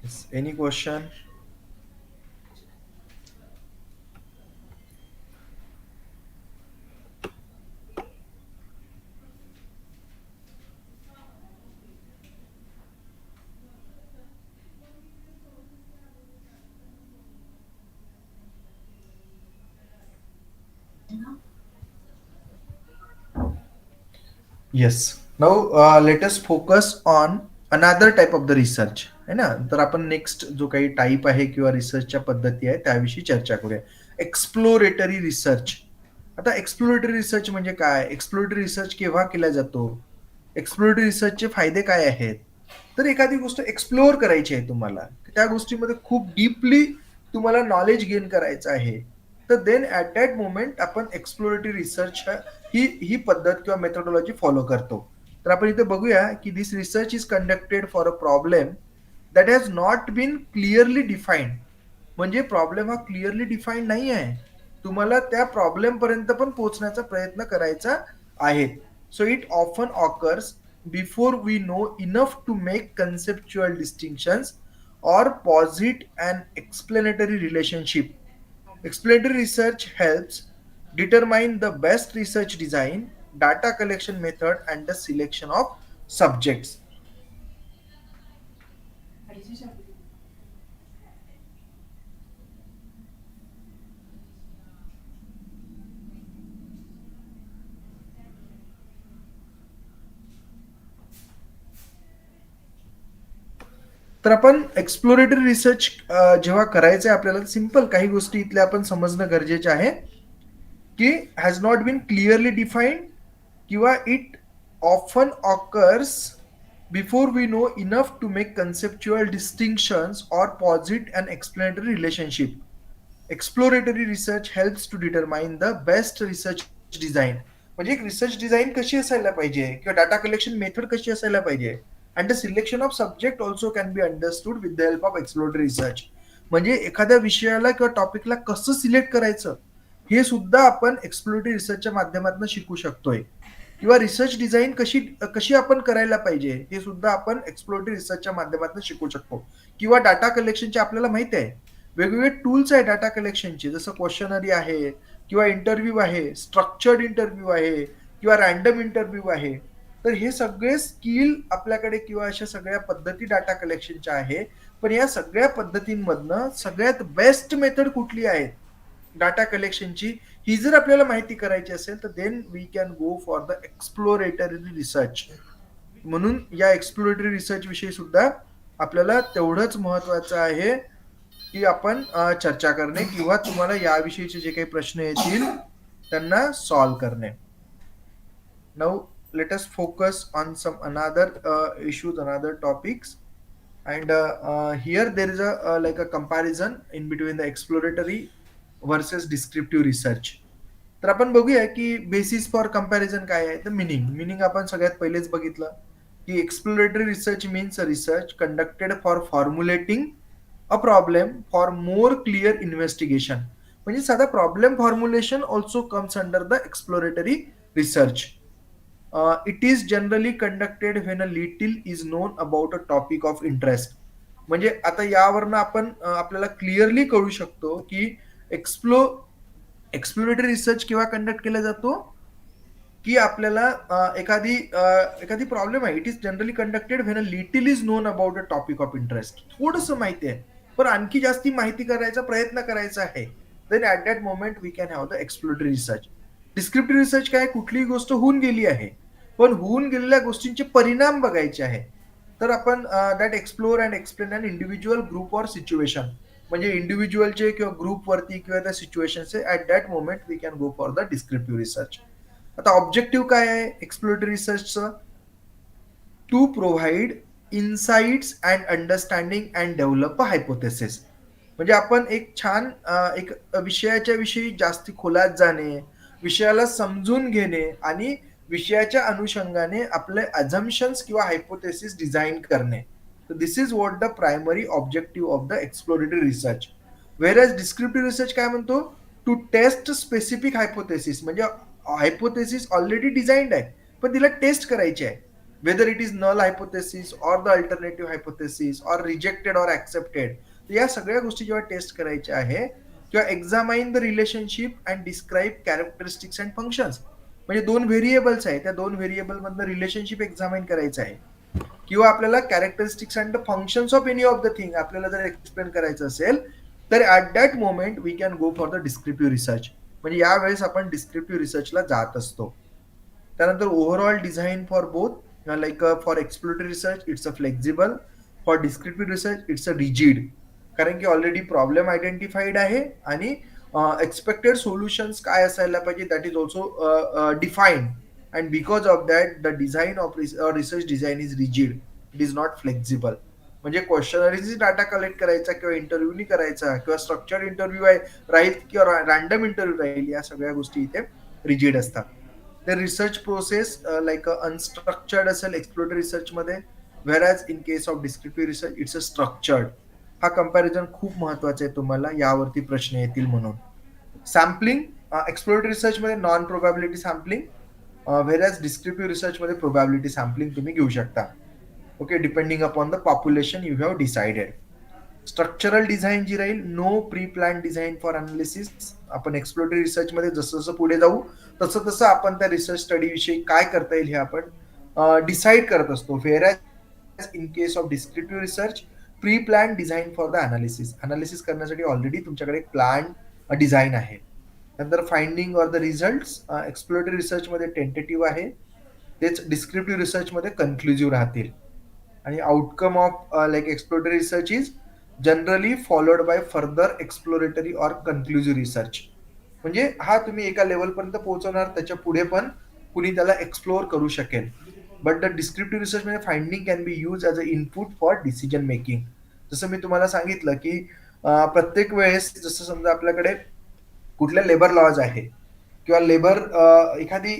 Yes, any question? Yes. Now let us focus on another type of the research. है ना. तर आपण next जो काही type आहे किंवा रिसर्चच्या पद्धती आहे त्याविषयी चर्चा करूया. Exploratory research. आता एक्सप्लोरेटरी रिसर्च म्हणजे काय? एक्सप्लोरेटरी रिसर्च केव्हा केला जातो? एक्सप्लोरेटरी रिसर्चचे फायदे काय आहेत? तर एखादी गोष्ट एक्सप्लोअर करायची आहे तुम्हाला, त्या गोष्टीमध्ये खूप डीपली तुम्हाला नॉलेज गेन करायचं आहे, तर देन ॲट दॅट मोमेंट आपण एक्सप्लोरेटरी रिसर्च ही पद्धत किंवा मेथोडॉलॉजी फॉलो करतो. तर आपण इथे बघूया की this research is conducted for a problem that has not been clearly defined. म्हणजे प्रॉब्लेम हा क्लिअरली डिफाईन्ड नाही आहे, तुम्हाला त्या प्रॉब्लेम पर्यंत पण पोहोचण्याचा प्रयत्न करायचा आहे. So it often occurs before we know enough to make conceptual distinctions or posit an explanatory relationship. Explanatory research helps determine the best research design, data collection method, and the selection of subjects. तर आपण exploratory research जेव्हा करायचं आहे आपल्याला, simple काही गोष्टी इथल्या आपण समजणं गरजेचे आहे की has not been clearly defined किंवा it often occurs before we know enough to make conceptual distinctions or posit an explanatory relationship. Exploratory research helps to determine the best research design. म्हणजे एक रिसर्च डिझाईन कशी असायला पाहिजे किंवा data collection method कशी असायला पाहिजे, and the selection of subject also can be understood with the help of exploratory research. म्हणजे एखाद्या विषयाला किंवा टॉपिकला कसं सिलेक्ट करायचं हे सुद्धा आपण एक्सप्लोरेटरी रिसर्चच्या माध्यमातून शिकू शकतोय. किंवा रिसर्च डिझाईन कशी कशी आपण करायला पाहिजे हे सुद्धा आपण एक्सप्लोरेटरी रिसर्चच्या माध्यमातून शिकू शकतो. किंवा डाटा कलेक्शनचे आपल्याला माहिती आहे वेगवेगळे टूल्स आहे डाटा कलेक्शनचे, जसं क्वेश्चनरी आहे किंवा इंटरव्ह्यू आहे, स्ट्रक्चर्ड इंटरव्ह्यू आहे किंवा रँडम इंटरव्ह्यू आहे. तर हे सगळे स्किल आपल्याकडे किंवा अशा सगळ्या पद्धती डाटा कलेक्शनच्या आहे. पण या सगळ्या पद्धतींमधनं सगळ्यात बेस्ट मेथड कुठली आहे डाटा कलेक्शनची, ही जर आपल्याला माहिती करायची असेल तर then we can go for the exploratory research. म्हणून या एक्सप्लोरेटरी रिसर्च विषयी सुद्धा आपल्याला तेवढंच महत्वाचं आहे की आपण चर्चा करणे किंवा तुम्हाला याविषयीचे जे काही प्रश्न येतील त्यांना सॉल्व करणे. Now let us focus on some another issues, another topics. And here there is a like a comparison in between the exploratory versus descriptive research. तर आपण बघूया की बेसिस फॉर कंपॅरिझन काय आहे. तर मिनिंग आपण सगळ्यात पहिलेच बघितलं की exploratory research means a research conducted for formulating a problem for more clear investigation. म्हणजे साधा problem formulation also comes under the exploratory research. It is generally conducted when a little is known about a topic of interest. म्हणजे आता यावरनं आपण आपल्याला clearly कळू शकतो की exploratory research केव्हा कंडक्ट केला जातो की आपल्याला एखादी प्रॉब्लेम आहे. It is generally conducted when a little is known about a topic of interest. थोडंसं माहिती आहे पण आणखी जास्ती माहिती करायचा प्रयत्न करायचा आहे, then at that moment we can have the exploratory research. Descriptive research काय, कुठलीही गोष्ट होऊन गेली आहे पण होऊन गेलेल्या गोष्टींचे परिणाम बघायचे आहे. तर आपण that explore and explain an individual group or situation. म्हणजे इंडिव्हिज्युअलचे किंवा ग्रुपवरती किंवा त्या सिच्युएशनचे at that moment we can go for the descriptive research. आता ऑब्जेक्टिव्ह काय आहे एक्सप्लोरेटरी रिसर्चचं, to provide insights and understanding and develop a hypothesis. म्हणजे आपण एक छान एक विषयाच्या विषयी जास्ती खोलात जाणे, विषयाला समजून घेणे आणि विषयाच्या अनुषंगाने आपले अझम्पशन्स किंवा हायपोथेसिस डिझाईन करणे. तर this is what the primary objective of the exploratory research. Whereas descriptive research काय म्हणतो, टू टेस्ट स्पेसिफिक हायपोथेसिस. म्हणजे हायपोथेसिस ऑलरेडी डिझाईन्ड आहे पण तिला टेस्ट करायची आहे, whether it is null hypothesis or the alternative hypothesis or rejected or accepted. तर या सगळ्या गोष्टी जेव्हा टेस्ट करायच्या आहे किंवा examine the relationship and describe characteristics and functions. म्हणजे दोन व्हेरिएबल्स आहे, त्या दोन व्हेरिएबल मधनं रिलेशनशिप एक्झामाइन करायचं आहे किंवा आपल्याला characteristics and the functions of any of the thing आपल्याला जर एक्सप्लेन करायचं असेल तर at that moment we can go for the descriptive research. म्हणजे यावेळेस आपण डिस्क्रिप्टिव्ह रिसर्चला जात असतो. त्यानंतर overall design for both, like for exploratory research it's a flexible, for descriptive research it's a rigid. कारण की ऑलरेडी प्रॉब्लेम आयडेंटिफाईड आहे आणि एक्सपेक्टेड सोल्युशन्स काय असायला पाहिजे that is also defined, and because of that the design of research design is rigid, it is not flexible. म्हणजे questionnaires data collect करायचा किंवा इंटरव्ह्यू करायचा किंवा स्ट्रक्चर्ड इंटरव्ह्यू आहे राहील किंवा रॅन्डम इंटरव्ह्यू राहील, या सगळ्या गोष्टी इथे रिजिड असतात. तर रिसर्च प्रोसेस लाईक अनस्ट्रक्चर्ड असेल एक्सप्लोरेटरी रिसर्च मध्ये, whereas in case of descriptive research it's a structured. हा कंपॅरिझन खूप महत्वाचा आहे, तुम्हाला यावरती प्रश्न येतील म्हणून. सॅम्पलिंग एक्सप्लोरेटरी रिसर्च मध्ये non probability sampling, whereas descriptive research मध्ये प्रोबॅबिलिटी सॅम्पलिंग तुम्ही घेऊ शकता. Okay, depending upon the population you have decided. Structural design जी राहील, no pre plan design for analysis. आपण एक्सप्लोरेटरी रिसर्च मध्ये जसं जसं पुढे जाऊ तसं तसं आपण त्या रिसर्च स्टडी विषयी काय करता येईल हे आपण डिसाईड करत असतो. Whereas in case of descriptive research, pre plan design for the analysis. Analysis करण्यासाठी ऑलरेडी तुमच्याकडे एक प्लॅन डिझाईन आहे. नंतर finding or the result, exploratory research मध्ये टेंटेटिव्ह आहे, तेच डिस्क्रिप्टिव्ह रिसर्च मध्ये कन्क्लुझिव्ह राहतील. आणि outcome of like exploratory research is generally followed by further exploratory or conclusive research. म्हणजे हा तुम्ही एका लेवलपर्यंत पोहोचवणार, त्याच्या पुढे पण कुणी त्याला एक्सप्लोअर करू शकेल. बट द डिस्क्रिप्टिव्ह रिसर्च मध्ये finding can be use as a input for decision making. जसं मी तुम्हाला सांगितलं की प्रत्येक वेळेस जसं समजा आपल्याकडे कुठले लेबर लॉज आहे किंवा लेबर एखादी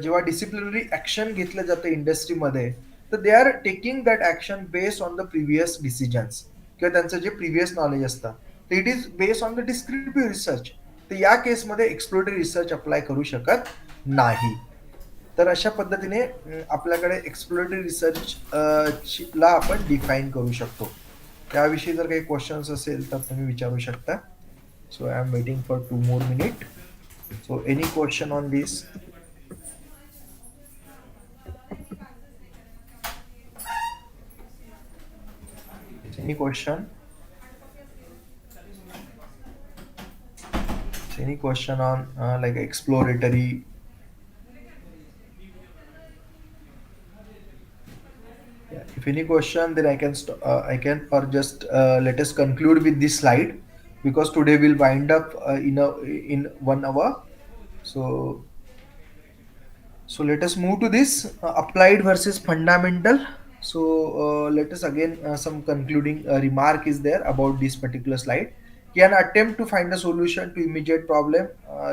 जेव्हा डिसिप्लिनरी ऍक्शन घेतलं जातं इंडस्ट्रीमध्ये, तर they are taking that action based on the previous decisions किंवा त्यांचं जे प्रिव्हियस नॉलेज असतं, ते it is based on the descriptive research. तर या केसमध्ये एक्सप्लोरेटरी रिसर्च अप्लाय करू शकत नाही. तर अशा पद्धतीने आपल्याकडे एक्सप्लोरेटरी रिसर्च ला आपण डिफाईन करू शकतो. त्याविषयी जर काही क्वेश्चन्स असेल तर तुम्ही विचारू शकता. So I am waiting for 2 more minutes. So any question on this? Any question? Any question on like exploratory? Yeah. If any question, then I can or just let us conclude with this slide, because today we'll wind up in 1 hour. So let us move to this applied versus fundamental. So let us again some concluding remark is there about this particular slide. An attempt to find a solution to immediate problem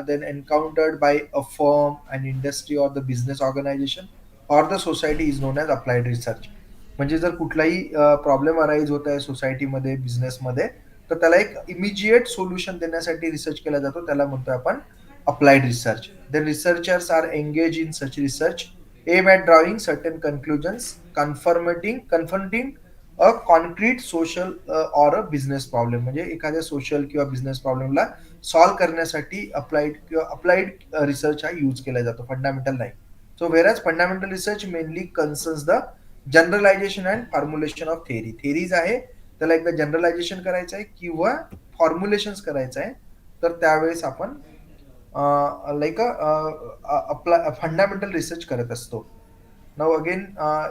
then encountered by a firm, an industry or the business organization or the society is known as applied research. म्हणजे जर कुठलाही problem arise होत आहे सोसायटीमध्ये, बिझनेसमध्ये, तर त्याला एक इमिजिएट सोल्युशन देण्यासाठी रिसर्च केला जातो, त्याला म्हणतो आपण applied research. The researchers are engaged in such research, aim at drawing certain conclusions, confronting a concrete social or a business problem. म्हणजे एखाद्या सोशल किंवा बिझनेस प्रॉब्लेमला सॉल्व्ह करण्यासाठी अप्लाइड रिसर्च हा यूज केला जातो, फंडामेंटल नाही. So whereas fundamental research mainly concerns the generalisation and formulation of theories आहे, त्याला एकदा जनरलायझेशन करायचं आहे किंवा फॉर्म्युलेशन करायचं आहे, तर त्यावेळेस आपण लाईक फंडामेंटल रिसर्च करत असतो. Now again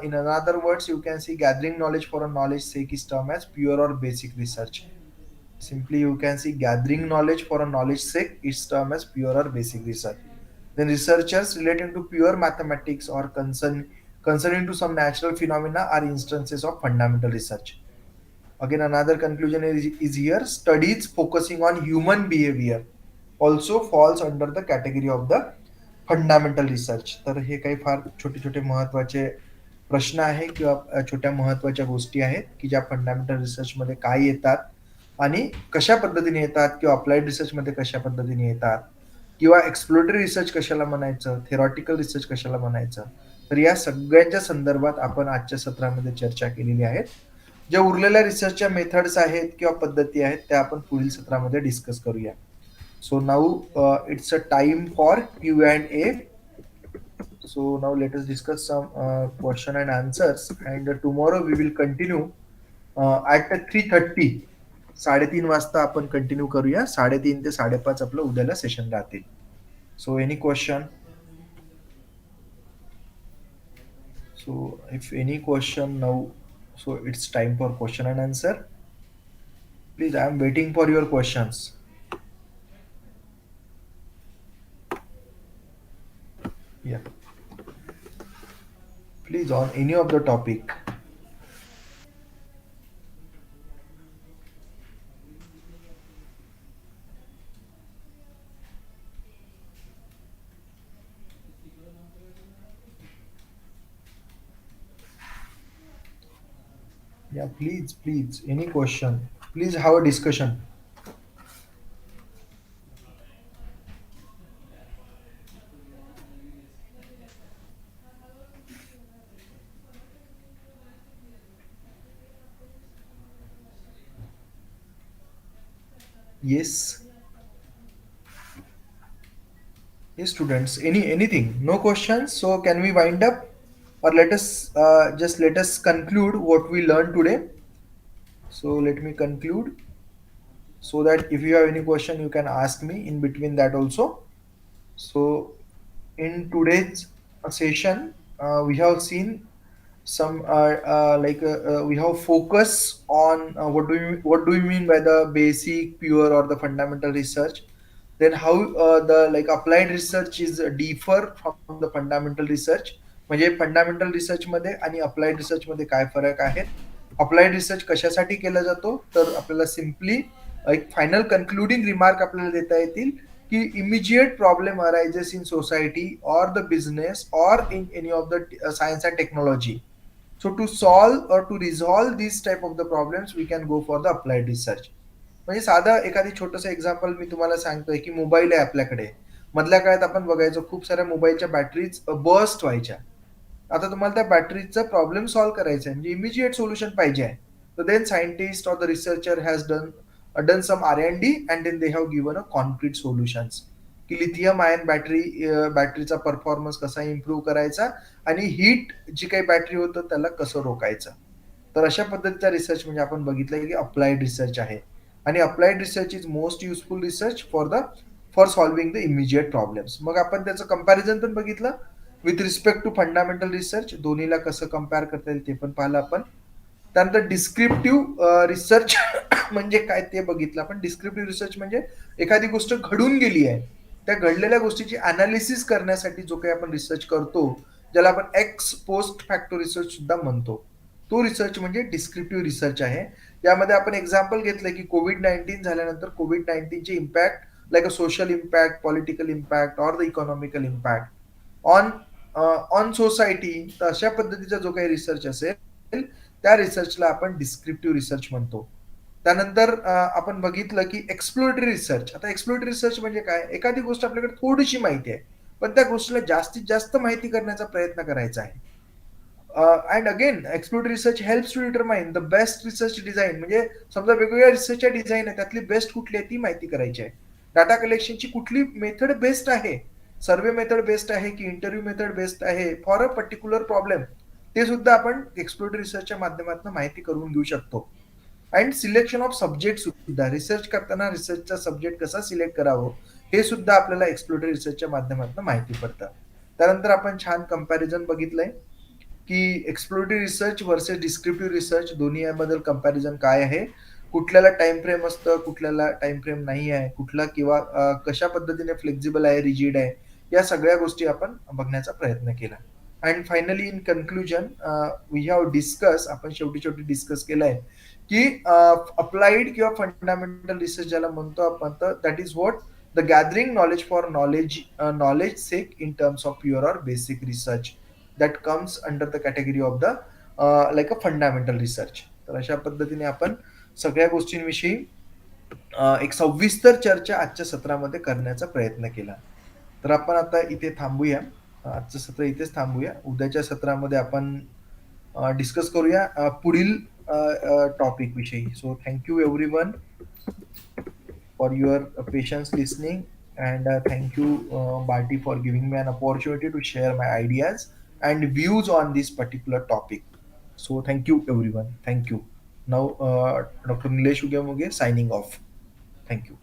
in another words you can see gathering knowledge for a knowledge sake is term as pure or basic research. Simply you can see gathering knowledge for a knowledge sake is termed as pure or basic research. Then researchers relating to pure mathematics or concerning to some natural phenomena are instances of fundamental research. Again, another conclusion is here. Studies focusing on human behavior also falls under the category of the fundamental research. तर हे काही फार छोटे छोटे महत्वाचे प्रश्न आहे किंवा छोट्या महत्वाच्या गोष्टी आहेत की ज्या फंडामेंटल रिसर्च मध्ये काय येतात आणि कशा पद्धतीने येतात, किंवा अप्लाइड रिसर्च मध्ये कशा पद्धतीने येतात, किंवा एक्सप्लोरेटरी रिसर्च कशाला म्हणायचं, थेरॉटिकल रिसर्च कशाला म्हणायचं. तर या सगळ्यांच्या संदर्भात आपण आजच्या सत्रामध्ये चर्चा केलेली आहे. ज्या उरलेल्या रिसर्चच्या मेथड्स आहेत किंवा पद्धती आहेत त्या आपण पुढील सत्रामध्ये डिस्कस करूया. So now it's a time for Q&A. So now let us discuss some question and answers, and tomorrow we will continue at 3:30. 3:30 वाजता आपण कंटिन्यू करूया. 3:30 ते 5:30 आपलं उद्याला सेशन राहतील. So any question? So if any question now, so it's time for question and answer. Please, I am waiting for your questions. Yeah. Please, on any of the topic. Yeah, please. Any question? Please have a discussion. Yes, yes, students. Anything? No questions. So can we wind up, or let us conclude what we learned today. So let me conclude so that if you have any question, you can ask me in between that also. So in today's session, we have seen some we have focus on what do you mean by the basic, pure, or the fundamental research. Then how the like applied research is differ from the fundamental research. म्हणजे fundamental research मध्ये आणि applied research मध्ये काय फरक आहेत. Applied research कशासाठी केला जातो, तर आपल्याला सिम्पली एक फायनल कन्क्लुडिंग रिमार्क आपल्याला देता येतील की immediate problem arises in society or the business or in any of the science and technology. So to solve or to resolve these type of the problems, we can go for the applied research. म्हणजे साधं एखादी छोटंसं example मी तुम्हाला सांगतोय की mobile आहे आपल्याकडे. मधल्या काळात आपण बघायचो खूप साऱ्या मोबाईलच्या बॅटरीज बर्स्ट व्हायच्या. आता तुम्हाला त्या बॅटरीचा प्रॉब्लेम सॉल्व्ह करायचा आहे म्हणजे इमिजिएट सोल्युशन पाहिजे आहे. तर then scientist or the researcher has done some R&D and then they have given a concrete solutions की लिथियम आयन बॅटरीचा परफॉर्मन्स कसा इम्प्रूव्ह करायचा आणि हीट जी काही बॅटरी होतं त्याला कसं रोकायचं. तर अशा पद्धतीचा रिसर्च म्हणजे आपण बघितलं की अप्लाइड रिसर्च आहे. आणि applied research is most useful research for solving the immediate problems. मग आपण त्याचं कंपॅरिझन पण बघितलं with respect to fundamental research. दोन्हीला कसं कम्पेअर करता येईल ते पण पाहिलं आपण. त्यानंतर डिस्क्रिप्टिव्ह रिसर्च म्हणजे काय ते बघितलं आपण. डिस्क्रिप्टिव्ह रिसर्च म्हणजे एखादी गोष्ट घडून गेली आहे, त्या घडलेल्या गोष्टीची अनालिसिस करण्यासाठी जो काही आपण रिसर्च करतो, ज्याला आपण एक्स पोस्ट फॅक्टो रिसर्च सुद्धा म्हणतो, तो रिसर्च म्हणजे डिस्क्रिप्टिव्ह रिसर्च आहे. यामध्ये आपण एक्झाम्पल घेतलं की कोविड-19 झाल्यानंतर कोविड-19 चे impact like a social impact, political impact or the economical impact on on society. तर अशा पद्धतीचा जो काही रिसर्च असेल त्या रिसर्चला आपण डिस्क्रिप्टिव्ह रिसर्च म्हणतो. त्यानंतर आपण बघितलं की एक्सप्लोरेटरी रिसर्च. आता एक्सप्लोरेटरी रिसर्च म्हणजे काय, एखादी गोष्ट आपल्याकडे थोडीशी माहिती आहे पण त्या गोष्टीला जास्तीत जास्त माहिती करण्याचा प्रयत्न करायचा आहे. And again exploratory research helps to determine the best research design. म्हणजे समजा वेगवेगळ्या रिसर्चच्या डिझाईन आहे, त्यातली बेस्ट कुठली आहे ती माहिती करायची आहे. डाटा कलेक्शनची कुठली मेथड बेस्ट आहे, सर्वे मेथड बेस्ट आहे की इंटरव्ह्यू मेथड बेस्ट आहे फॉर अ पर्टिक्युलर प्रॉब्लेम, ते सुद्धा आपण एक्सप्लोरेटरी रिसर्चच्या माध्यमातून माहिती करून घेऊ शकतो. अँड सिलेक्शन ऑफ सब्जेक्ट सुद्धा रिसर्च करताना रिसर्चचा सब्जेक्ट कसा सिलेक्ट करावं हे सुद्धा आपल्याला एक्सप्लोरेटरी रिसर्चच्या माध्यमातून माहिती पडतं. त्यानंतर आपण छान कंपॅरिझन बघितलंय की exploratory research versus descriptive research दोन्ही याबद्दल कंपॅरिझन काय आहे, कुठल्याला टाइम फ्रेम असतं, कुठल्याला टाइम फ्रेम नाही आहे, कुठला किंवा कशा पद्धतीने फ्लेक्झिबल आहे, रिजिड आहे, या सगळ्या गोष्टी आपण बघण्याचा प्रयत्न केला. And finally in conclusion we have discuss, आपण शेवटी शेवटी डिस्कस केलंय की अप्लाइड किंवा फंडामेंटल रिसर्च ज्याला म्हणतो आपण, तर that is what the gathering knowledge for knowledge sake in terms of pure or basic research that comes under the category of the like a fundamental research. तर अशा पद्धतीने आपण सगळ्या गोष्टींविषयी एक सविस्तर चर्चा आजच्या सत्रामध्ये करण्याचा प्रयत्न केला. तर आपण आता इथे थांबूया. आजचं सत्र इथेच थांबूया. उद्याच्या सत्रामध्ये आपण डिस्कस करूया पुढील टॉपिक विषयी. So thank you everyone for your patience listening, and thank you Barti for giving me an opportunity to share my ideas and views on this particular topic. So thank you everyone. Thank you. Now Dr. Nilesh Ugemuge signing off. Thank you.